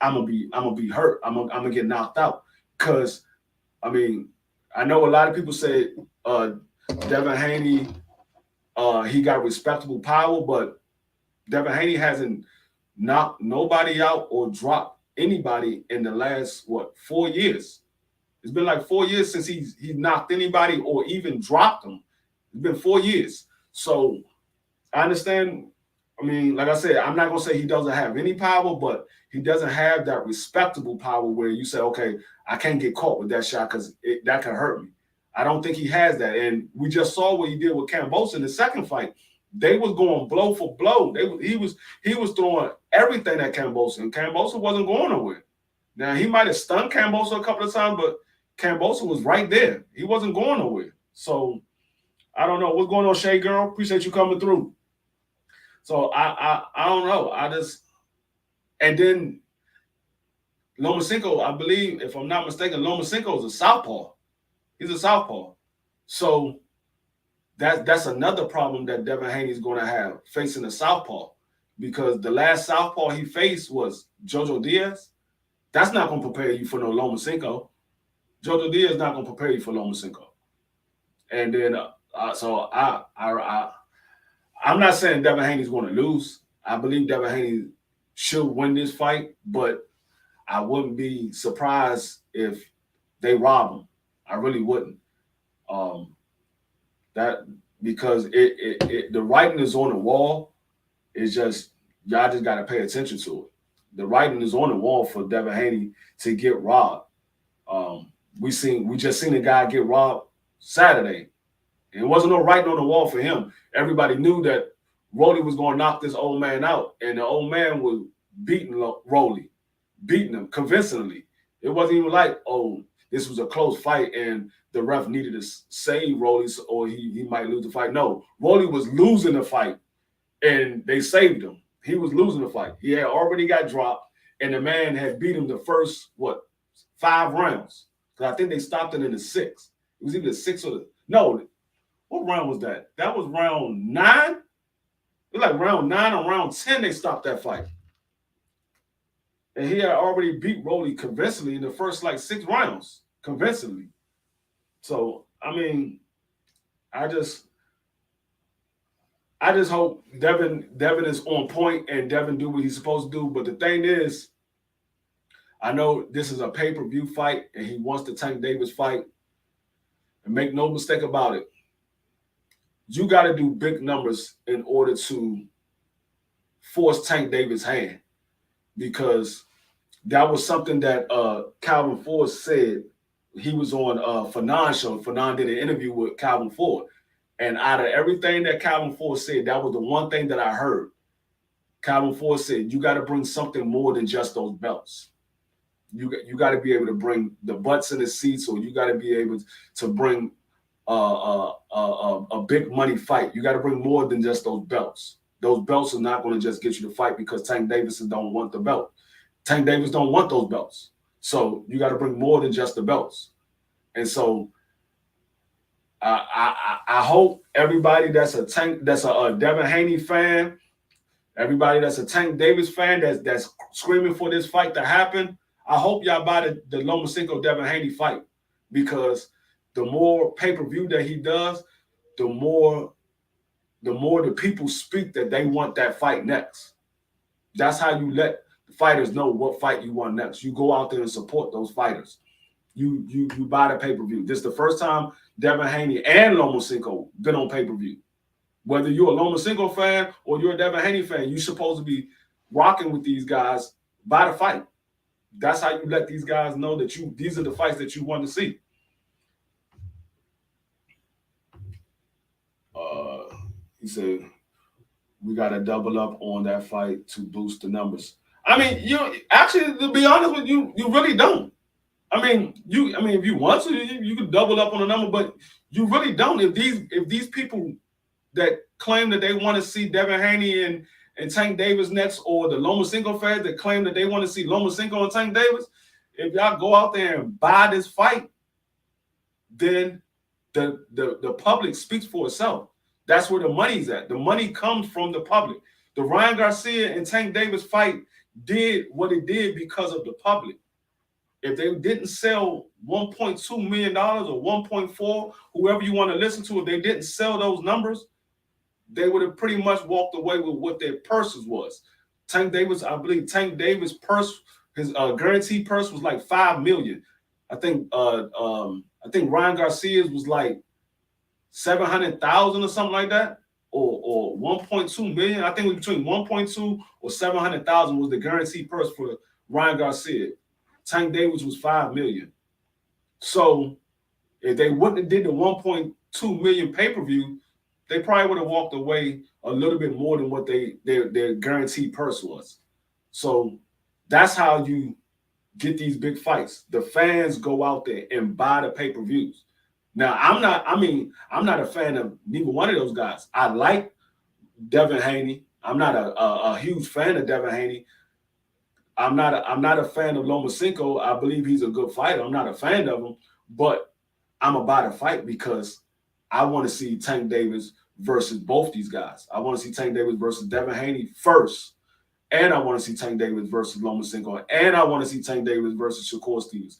Speaker 1: I'm gonna be hurt. I'm gonna get knocked out. Because, I mean, I know a lot of people say Devin Haney, he got respectable power, but Devin Haney hasn't knocked nobody out or dropped anybody in the last, 4 years? It's been like 4 years since he's knocked anybody or even dropped them. It's been 4 years. So I understand. I mean, like I said, I'm not going to say he doesn't have any power, but he doesn't have that respectable power where you say, okay, I can't get caught with that shot because that can hurt me. I don't think he has that. And we just saw what he did with Kambosos in the second fight. They was going blow for blow. He was throwing everything at Kambosos, and Kambosos wasn't going nowhere. Now, he might have stunned Kambosos a couple of times, but Kambosos was right there. He wasn't going nowhere. So I don't know. What's going on, Shay Girl? Appreciate you coming through. So I don't know. And then Lomachenko, I believe, if I'm not mistaken, Lomachenko is a southpaw. He's a southpaw. So that's another problem that Devin Haney is going to have facing a southpaw, because the last southpaw he faced was Jojo Diaz. That's not going to prepare you for no Lomachenko. Jojo Diaz is not going to prepare you for Lomachenko. And then I'm not saying Devin Haney's going to lose. I believe Devin Haney should win this fight, but I wouldn't be surprised if they rob him. I really wouldn't. That because the writing is on the wall. It's just y'all just got to pay attention to it. The writing is on the wall for Devin Haney to get robbed. We just seen a guy get robbed Saturday. It wasn't no writing on the wall for him. Everybody knew that Rolly was going to knock this old man out, and the old man was beating Rolly, beating him convincingly. It wasn't even like, oh, this was a close fight and the ref needed to save Rolly or he might lose the fight. No, Rolly was losing the fight, and they saved him. He was losing the fight. He had already got dropped, and the man had beat him the first, 5 rounds. Because I think they stopped it in the 6th. It was either the 6th or no. What round was that? That was round 9? It was like round 9 or round 10 they stopped that fight. And he had already beat Rolly convincingly in the first 6 rounds, convincingly. So, I mean, I just hope Devin is on point and Devin do what he's supposed to do. But the thing is, I know this is a pay-per-view fight and he wants the Tank Davis fight. And make no mistake about it, you got to do big numbers in order to force Tank Davis' hand, because that was something that Calvin Ford said. He was on Fanon show. Fanon did an interview with Calvin Ford. And out of everything that Calvin Ford said, that was the one thing that I heard. Calvin Ford said, you got to bring something more than just those belts. You got to be able to bring the butts in the seats, or you got to be able to bring a big money fight. You got to bring more than just those belts. Those belts are not going to just get you the fight, because Tank Davis don't want the belt. Tank Davis don't want those belts. So you got to bring more than just the belts. And so I hope everybody that's a Devin Haney fan, everybody that's a Tank Davis fan that's screaming for this fight to happen, I hope y'all buy the Loma Devin Haney fight, because the more pay-per-view that he does, the more the people speak that they want that fight next. That's how you let the fighters know what fight you want next. You go out there and support those fighters. You buy the pay-per-view. This is the first time Devin Haney and Lomachenko been on pay-per-view. Whether you're a Lomachenko fan or you're a Devin Haney fan, you're supposed to be rocking with these guys by the fight. That's how you let these guys know that these are the fights that you want to see. He said, we got to double up on that fight to boost the numbers. I mean, actually, to be honest with you, you really don't. I mean, if you want to, you can double up on the number, but you really don't. If these people that claim that they want to see Devin Haney and Tank Davis next, or the Lomachenko fans that claim that they want to see Lomachenko and Tank Davis, if y'all go out there and buy this fight, then the public speaks for itself. That's where the money's at. The money comes from the public. The Ryan Garcia and Tank Davis fight did what it did because of the public. If they didn't sell $1.2 million or 1.4, whoever you want to listen to, if they didn't sell those numbers, they would have pretty much walked away with what their purses was. Tank Davis, I believe Tank Davis' purse, his guaranteed purse was like $5 million. I think Ryan Garcia's was like 700,000 or something like that, or 1.2 million. I think it was between 1.2 or 700,000 was the guaranteed purse for Ryan Garcia. Tank Davis was 5 million. So if they wouldn't have did the 1.2 million pay-per-view, they probably would have walked away a little bit more than what their guaranteed purse was. So that's how you get these big fights. The fans go out there and buy the pay-per-views. Now, I'm not a fan of neither one of those guys. I like Devin Haney. I'm not a huge fan of Devin Haney. I'm not a fan of Lomachenko. I believe he's a good fighter. I'm not a fan of him, but I'm about to fight because I want to see Tank Davis versus both these guys. I want to see Tank Davis versus Devin Haney first, and I want to see Tank Davis versus Lomachenko, and I want to see Tank Davis versus Shakur Stevens,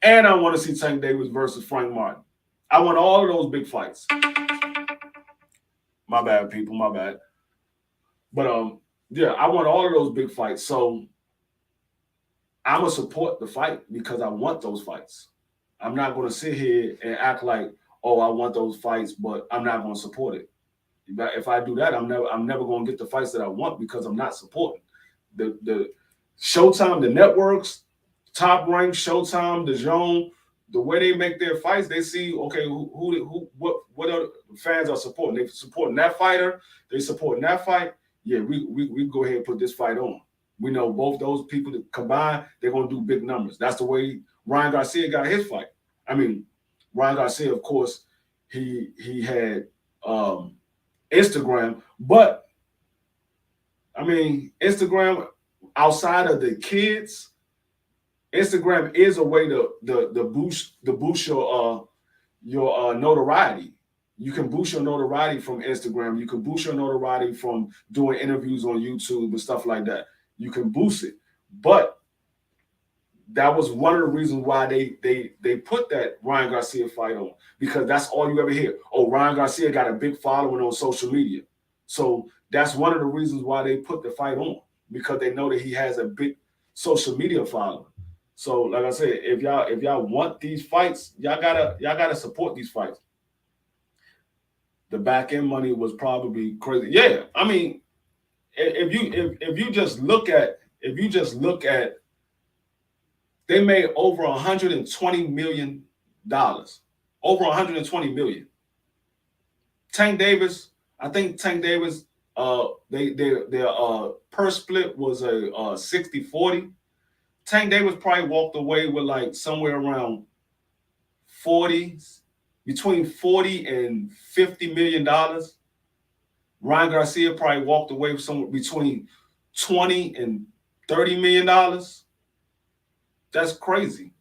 Speaker 1: and I want to see Tank Davis versus Frank Martin. I want all of those big fights. My bad, people. My bad. But yeah, I want all of those big fights. So I'm gonna support the fight because I want those fights. I'm not gonna sit here and act like, oh, I want those fights, but I'm not gonna support it. If I do that, I'm never gonna get the fights that I want because I'm not supporting. The Showtime, the networks, Top Rank, Showtime, the Zone, the way they make their fights, they see, okay, what other fans are supporting. They supporting that fighter, they supporting that fight. Yeah, we go ahead and put this fight on. We know both those people that combine, they're gonna do big numbers. That's the way Ryan Garcia got his fight. I mean, Ryan Garcia, of course, he had Instagram, but I mean, Instagram outside of the kids, Instagram is a way to boost your notoriety. You can boost your notoriety from Instagram. You can boost your notoriety from doing interviews on YouTube and stuff like that. You can boost it, but that was one of the reasons why they put that Ryan Garcia fight on, because that's all you ever hear. Oh, Ryan Garcia got a big following on social media, so that's one of the reasons why they put the fight on, because they know that he has a big social media following. So, like I said, if y'all want these fights, y'all gotta support these fights. The back end money was probably crazy. Yeah, I mean, if you just look at they made over $120 million, over 120 million. Tank Davis, I think Tank Davis, their purse split was a 60-40. Tank Davis probably walked away with like somewhere around 40, between 40 and $50 million. Ryan Garcia probably walked away with somewhere between 20 and $30 million. That's crazy.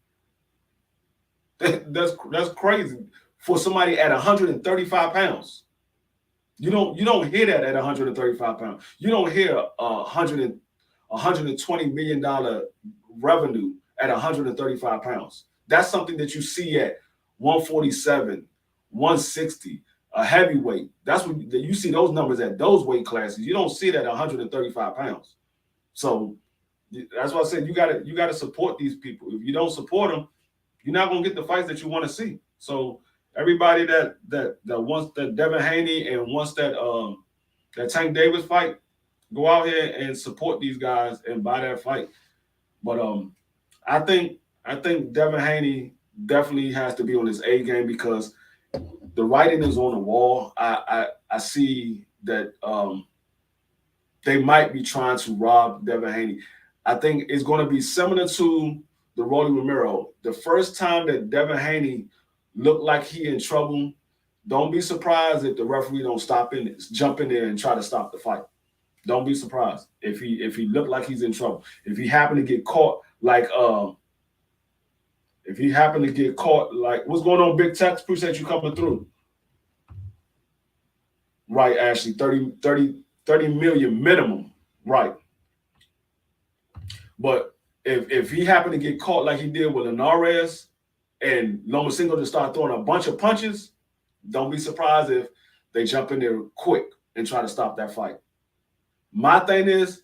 Speaker 1: That's crazy for somebody at 135 pounds. You don't hear that at 135 pounds. You don't hear $120 million revenue at 135 pounds. That's something that you see at 147, 160, a heavyweight. That's what you see those numbers at those weight classes. You don't see that at 135 pounds. So that's why I said you gotta support these people. If you don't support them, you're not gonna get the fights that you want to see. So everybody that wants that Devin Haney and wants that Tank Davis fight, go out here and support these guys and buy that fight. But I think Devin Haney definitely has to be on his A game because the writing is on the wall. I see that they might be trying to rob Devin Haney. I think it's going to be similar to the Rolly Romero. The first time that Devin Haney looked like he in trouble, don't be surprised if the referee don't jump in there and try to stop the fight. Don't be surprised if he looked like he's in trouble. If he happened to get caught like what's going on, Big Tex? Appreciate you coming through. Right, Ashley, 30 million minimum. Right. But if he happened to get caught like he did with Linares and Loma Single just start throwing a bunch of punches, don't be surprised if they jump in there quick and try to stop that fight. My thing is,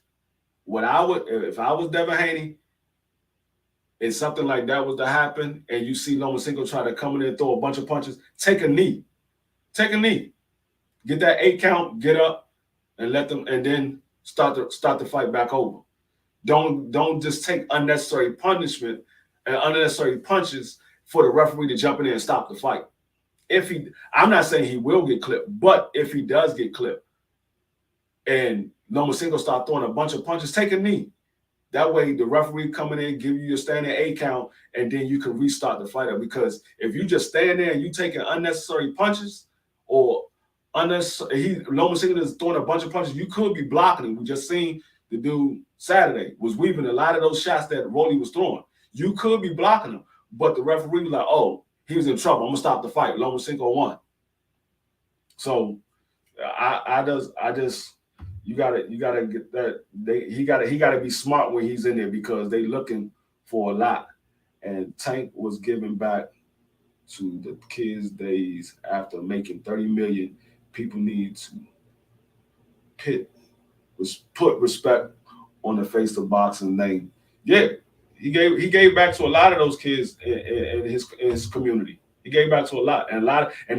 Speaker 1: if I was Devin Haney, and something like that was to happen, and you see Loma Single try to come in there and throw a bunch of punches, take a knee. Take a knee. Get that 8 count, get up, and let them, and then start the fight back over. Don't just take unnecessary punishment and unnecessary punches for the referee to jump in there and stop the fight. I'm not saying he will get clipped, but if he does get clipped and Loma Single start throwing a bunch of punches, take a knee. That way the referee coming in, give you your standing 8 count, and then you can restart the fight up. Because if you just stand there and you taking unnecessary punches or Loma Single is throwing a bunch of punches, you could be blocking him. We just seen the dude Saturday was weaving a lot of those shots that Rolly was throwing. You could be blocking him, but the referee was like, "Oh, he was in trouble. I'm gonna stop the fight." Loma Single won. So I just you gotta get that. He gotta be smart when he's in there because they looking for a lot. And Tank was giving back to the kids' days after making 30 million. People need to put respect on the face of boxing name. Yeah, he gave back to a lot of those kids in his community. He gave back to a lot, and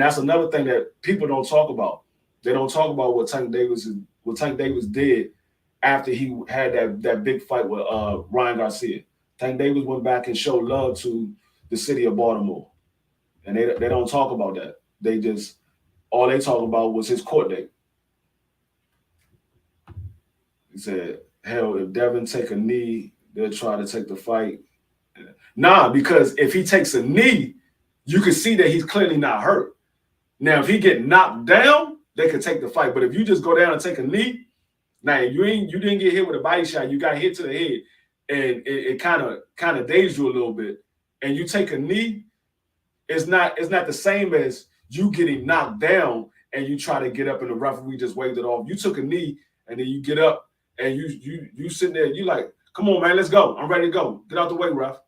Speaker 1: that's another thing that people don't talk about. They don't talk about what Tank Davis did after he had that big fight with Ryan Garcia. Tank Davis went back and showed love to the city of Baltimore, and they don't talk about that. All they talk about was his court date. He said, "Hell, if Devin take a knee, they'll try to take the fight." Nah, because if he takes a knee, you can see that he's clearly not hurt. Now, if he get knocked down, they could take the fight. But if you just go down and take a knee, now you didn't get hit with a body shot. You got hit to the head, and it kind of dazed you a little bit. And you take a knee, it's not the same as you getting knocked down and you try to get up and the referee just waved it off. You took a knee and then you get up and you sitting there. You like, come on, man, let's go. I'm ready to go. Get out the way, ref.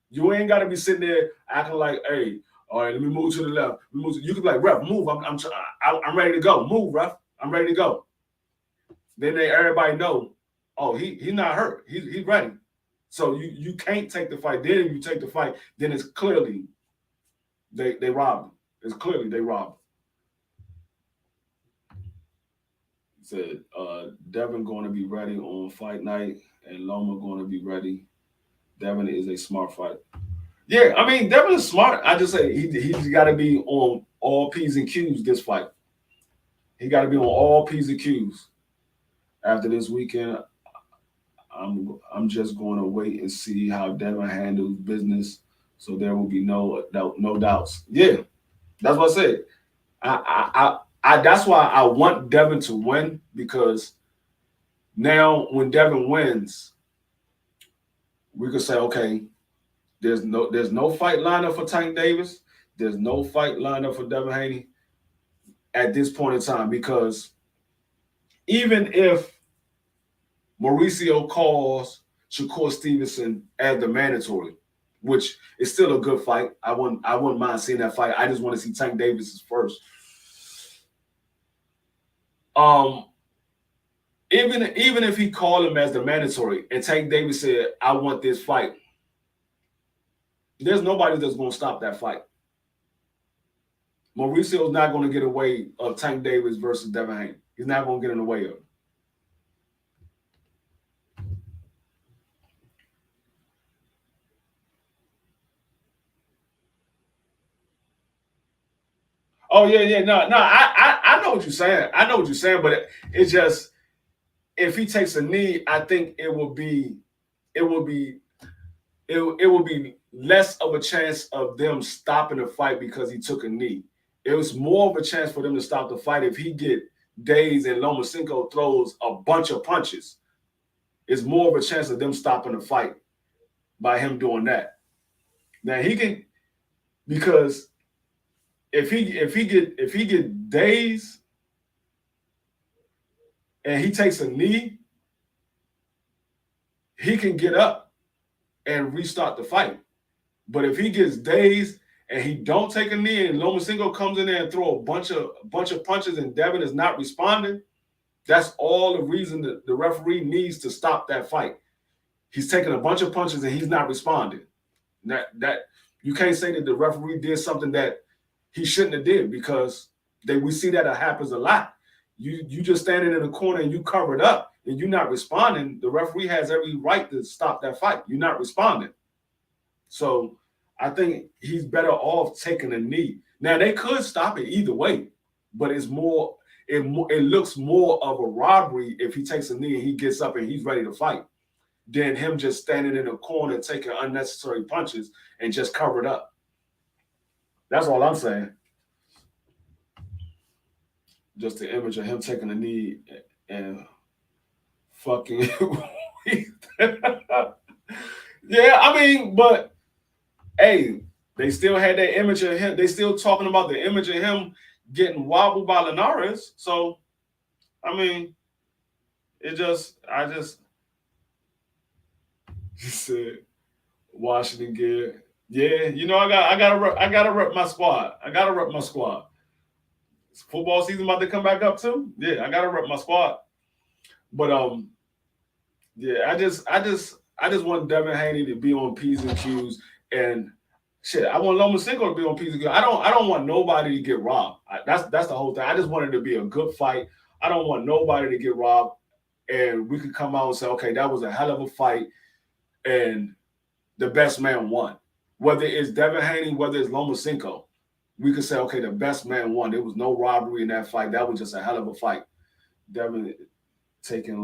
Speaker 1: You ain't got to be sitting there acting like, hey, all right, let me move to the left. You can be like, ref, move. I'm ready to go. Move, ref. I'm ready to go. Then everybody know, oh, he's not hurt. He's ready. So you can't take the fight. Then if you take the fight, then it's clearly they robbed him. It's clearly they robbed him. He said Devin going to be ready on fight night and Loma going to be ready. Devin is a smart fighter. Yeah, I mean Devin is smart. I just say he's got to be on all P's and Q's this fight. He got to be on all P's and Q's. After this weekend, I'm just going to wait and see how Devin handles business, so there will be no doubts. Yeah, that's what I said. That's why I want Devin to win, because now when Devin wins, we could say, okay, there's no fight lineup for Tank Davis. There's no fight lineup for Devin Haney at this point in time, because even if Mauricio calls Shakur Stevenson as the mandatory, which is still a good fight. I wouldn't mind seeing that fight. I just want to see Tank Davis first. Even if he called him as the mandatory and Tank Davis said, I want this fight, there's nobody that's going to stop that fight. Mauricio's not going to get away of Tank Davis versus Devin Haney. He's not going to get in the way of it. Oh yeah. No. I know what you're saying. I know what you're saying, but it's just, if he takes a knee, I think it will be less of a chance of them stopping the fight because he took a knee. It was more of a chance for them to stop the fight if he get dazed and Lomachenko throws a bunch of punches. It's more of a chance of them stopping the fight by him doing that. Now he can, because if he get dazed and he takes a knee, he can get up and restart the fight. But if he gets dazed and he don't take a knee and Lomachenko comes in there and throw a bunch of punches and Devin is not responding, that's all the reason that the referee needs to stop that fight. He's taking a bunch of punches and he's not responding. That you can't say that the referee did something that he shouldn't have did, because we see that it happens a lot. You just standing in the corner and you covered up and you're not responding. The referee has every right to stop that fight. You're not responding. So I think he's better off taking a knee. Now they could stop it either way, but it's more. It looks more of a robbery if he takes a knee and he gets up and he's ready to fight, than him just standing in the corner taking unnecessary punches and just covered up. That's all I'm saying. Just the image of him taking a knee and fucking. Yeah, I mean, but hey, they still had that image of him. They still talking about the image of him getting wobbled by Linares. So, I mean, I just said Washington gear. Yeah, I gotta rep my squad. I gotta rep my squad. Is football season about to come back up too? Yeah, I gotta rep my squad. But yeah, I just want Devin Haney to be on P's and Q's, and shit, I want Lomachenko to be on P's and Q's. I don't want nobody to get robbed. That's the whole thing. I just want it to be a good fight. I don't want nobody to get robbed, and we could come out and say, okay, that was a hell of a fight, and the best man won. Whether it's Devin Haney, whether it's Lomachenko, we could say, okay, the best man won. There was no robbery in that fight. That was just a hell of a fight. Devin talking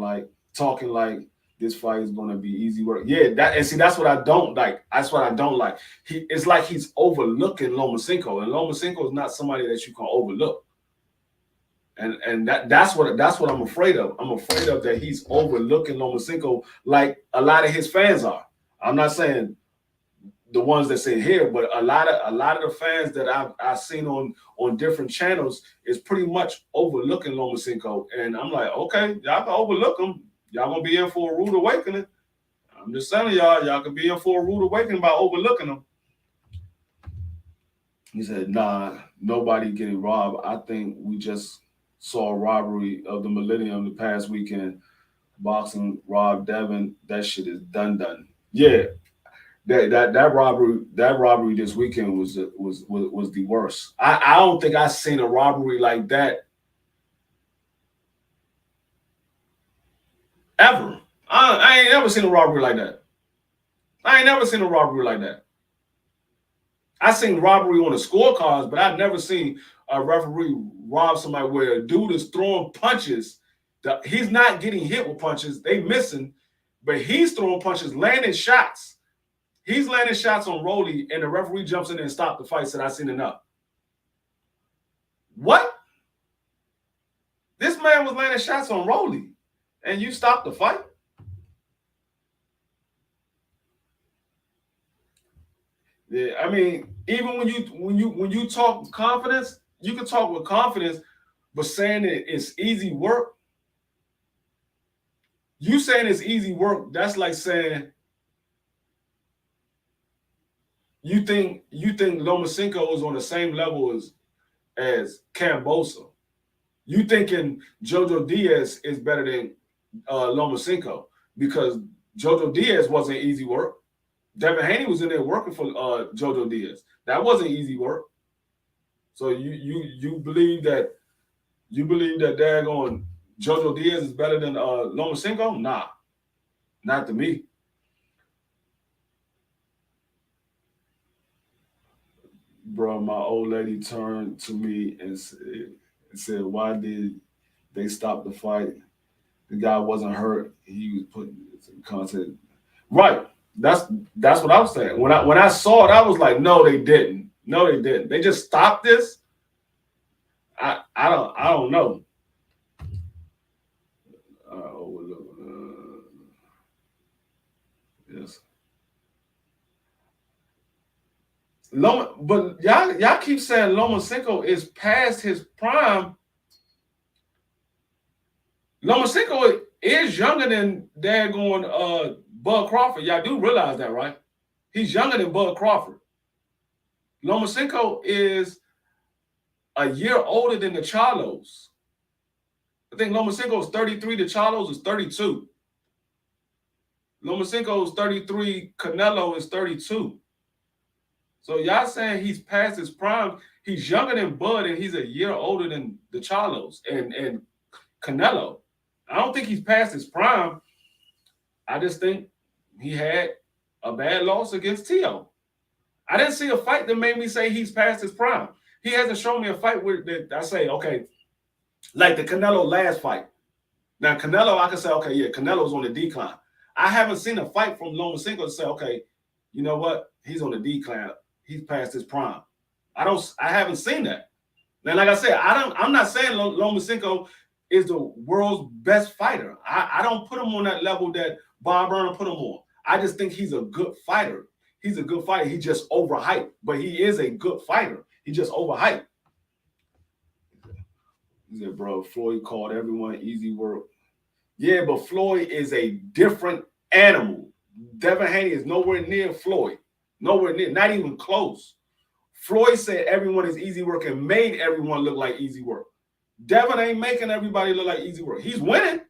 Speaker 1: like this fight is going to be easy work. Yeah, that's what I don't like. That's what I don't like. It's like he's overlooking Lomachenko, and Lomachenko is not somebody that you can overlook. And that's what I'm afraid of. I'm afraid of that he's overlooking Lomachenko like a lot of his fans are. I'm not saying the ones that say here, but a lot of the fans that I've seen on different channels is pretty much overlooking Lomachenko. And I'm like, okay, y'all can overlook him. Y'all gonna be in for a rude awakening. I'm just telling y'all can be in for a rude awakening by overlooking him. He said, nah, nobody getting robbed. I think we just saw a robbery of the millennium the past weekend. Boxing robbed Devin. That shit is done. Yeah, that robbery this weekend was the worst. I don't think I seen a robbery like that ever. I ain't never seen a robbery like that. I ain't never seen a robbery like that. I seen robbery on the scorecards, but I've never seen a referee rob somebody where a dude is throwing punches. He's not getting hit with punches; they missing, but he's throwing punches, landing shots. He's landing shots on Rolly, and the referee jumps in and stops the fight. Said, "I seen enough." What? This man was landing shots on Rolly, and you stopped the fight? Yeah, I mean, even when you talk confidence, you can talk with confidence, but saying it's easy work, you saying it's easy work, that's like saying you think Lomachenko is on the same level as Cambosa. You thinking Jojo Diaz is better than Lomachenko because Jojo Diaz wasn't easy work. Devin Haney was in there working for Jojo Diaz. That wasn't easy work. So you believe that daggone Jojo Diaz is better than Lomachenko? Nah, not to me. Bro, my old lady turned to me and said, "Why did they stop the fight? The guy wasn't hurt. He was putting content right." That's what I was saying. When I saw it, I was like, "No, they didn't. No, they didn't. They just stopped this." I don't know. Yes. Loma, but y'all keep saying Lomachenko is past his prime. Lomachenko is younger than daggone Bud Crawford. Y'all do realize that, right? He's younger than Bud Crawford. Lomachenko is a year older than the Charlos. I think Lomachenko is 33. The Charlos is 32. Lomachenko is 33. Canelo is 32. So y'all saying he's past his prime. He's younger than Bud and he's a year older than the Charlos and Canelo. I don't think he's past his prime. I just think he had a bad loss against Tio. I didn't see a fight that made me say he's past his prime. He hasn't shown me a fight where that I say, okay, like the Canelo last fight. Now Canelo, I can say, okay, yeah, Canelo's on the decline. I haven't seen a fight from Lomachenko to say, okay, you know what? He's on the decline. He's past his prime. I haven't seen that. Now, like I said, I'm not saying Lomachenko is the world's best fighter. I don't put him on that level that Bob Burner put him on. I just think he's a good fighter. He's a good fighter. He just overhyped, but he is a good fighter. He just overhyped. He said, bro, Floyd called everyone easy work. Yeah, but Floyd is a different animal. Devin Haney is nowhere near Floyd. Nowhere near, not even close. Floyd said everyone is easy work and made everyone look like easy work. Devin ain't making everybody look like easy work. He's winning.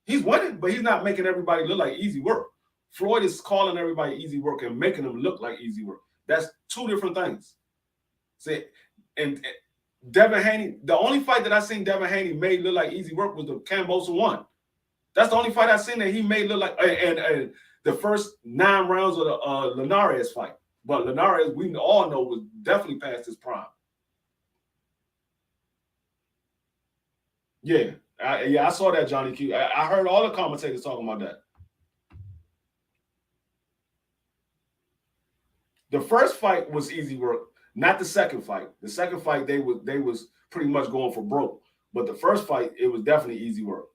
Speaker 1: He's winning, but he's not making everybody look like easy work. Floyd is calling everybody easy work and making them look like easy work. That's two different things. See, and Devin Haney, the only fight that I seen Devin Haney made look like easy work was the Cambosa one. That's the only fight I seen that he made look like, and the first 9 rounds of the Linares fight. But Linares, we all know, was definitely past his prime. Yeah, I saw that, Johnny Q. I heard all the commentators talking about that. The first fight was easy work, not the second fight. The second fight they was pretty much going for broke. But the first fight, it was definitely easy work.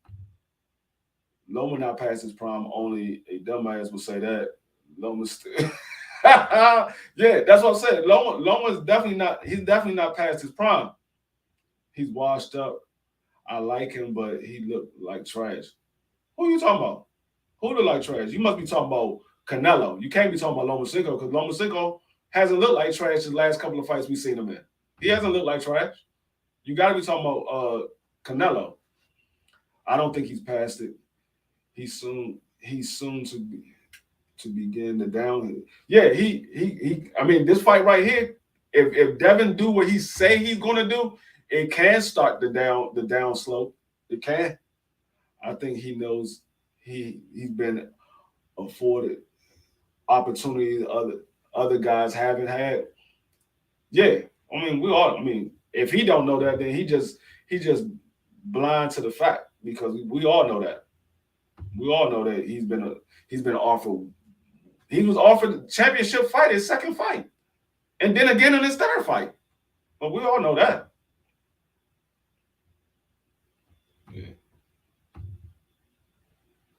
Speaker 1: Loma not past his prime. Only a dumbass would say that. Loma's still. Yeah, that's what I'm saying. Loma's definitely not. He's definitely not past his prime. He's washed up. I like him, but he looked like trash. Who are you talking about? Who look like trash? You must be talking about Canelo. You can't be talking about Lomachenko because Lomachenko hasn't looked like trash the last couple of fights we've seen him in. He hasn't looked like trash. You got to be talking about Canelo. I don't think he's past it. He's soon to be. to begin the down. Yeah, he. I mean, this fight right here, if Devin do what he say he's gonna do, it can start the down slope. It can. I think he knows he's been afforded opportunities other guys haven't had. Yeah, I mean we all. I mean, if he don't know that, then he just blind to the fact because we all know that. We all know that he's been offered. He was offered the championship fight, his second fight, and then again in his third fight. But we all know that. Yeah,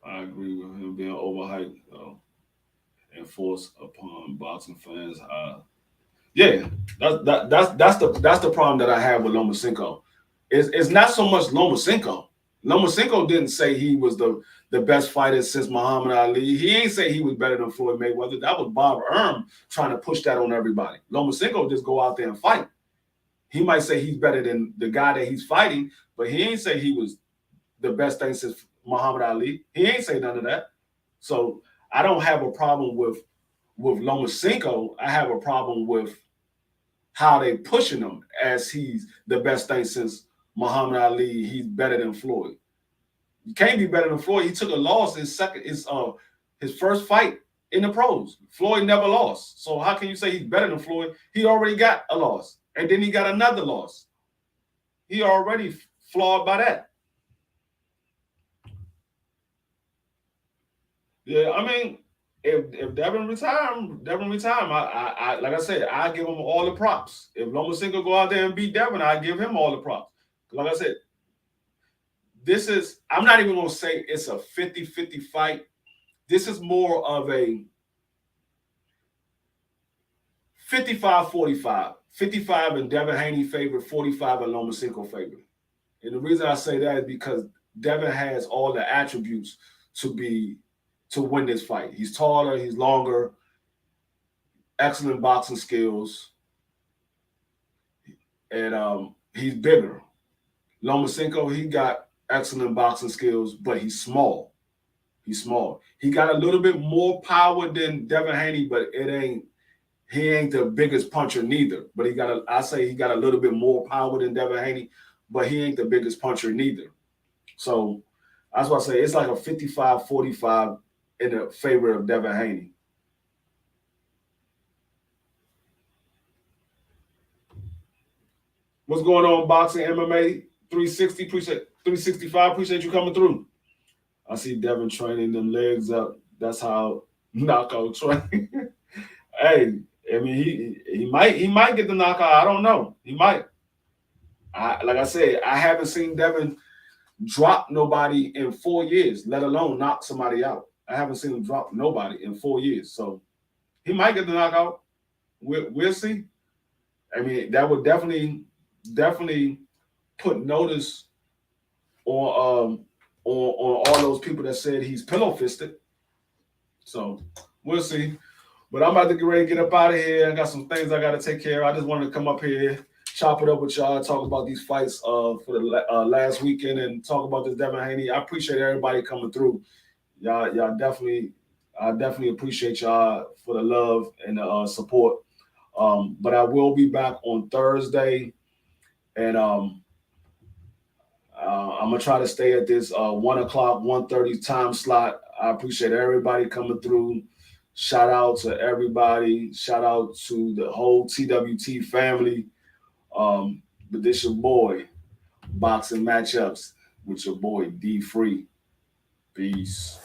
Speaker 1: I agree with him being overhyped and forced upon boxing fans. Yeah, that's the problem that I have with Lomachenko. It's not so much Lomachenko. Lomachenko didn't say he was the best fighter since Muhammad Ali. He ain't say he was better than Floyd Mayweather. That was Bob Arum trying to push that on everybody. Lomachenko just go out there and fight. He might say he's better than the guy that he's fighting, but he ain't say he was the best thing since Muhammad Ali. He ain't say none of that. So I don't have a problem with Lomachenko. I have a problem with how they pushing him as he's the best thing since Muhammad Ali. He's better than Floyd. You can't be better than Floyd. He took a loss in his first fight in the pros. Floyd never lost. So how can you say he's better than Floyd? He already got a loss. And then he got another loss. He already flawed by that. Yeah, I mean, if Devin retire, I like I said, I give him all the props. If Lomachenko go out there and beat Devin, I give him all the props. Like I said, I'm not even going to say it's a 50-50 fight. This is more of a 55-45. 55 in Devin Haney favor, 45 in Lomachenko favor. And the reason I say that is because Devin has all the attributes to win this fight. He's taller, he's longer, excellent boxing skills, and he's bigger. Lomachenko, he got excellent boxing skills, but he's small. He's small. He got a little bit more power than Devin Haney, but he ain't the biggest puncher neither. But I say he got a little bit more power than Devin Haney, but he ain't the biggest puncher neither. So that's why I say it's like a 55-45 in the favor of Devin Haney. What's going on, boxing, MMA, 360, 365? Appreciate you coming through. I see Devin training them legs up. That's how knockout train. Hey, I mean, he might get the knockout. I don't know. He might. Like I said, I haven't seen Devin drop nobody in 4 years, let alone knock somebody out. I haven't seen him drop nobody in 4 years. So he might get the knockout. We'll see. I mean, that would definitely put notice on all those people that said he's pillow fisted. So we'll see. But I'm about to get ready to get up out of here. I got some things I got to take care of. I just wanted to come up here, chop it up with y'all, talk about these fights for the last weekend and talk about this Devin Haney. I appreciate everybody coming through. Y'all definitely, I definitely appreciate y'all for the love and the support. But I will be back on Thursday, and I'm gonna try to stay at this 1 o'clock, 1:30 time slot. I appreciate everybody coming through. Shout out to everybody. Shout out to the whole TWT family. But this your boy, Boxing Matchups with your boy D Free. Peace.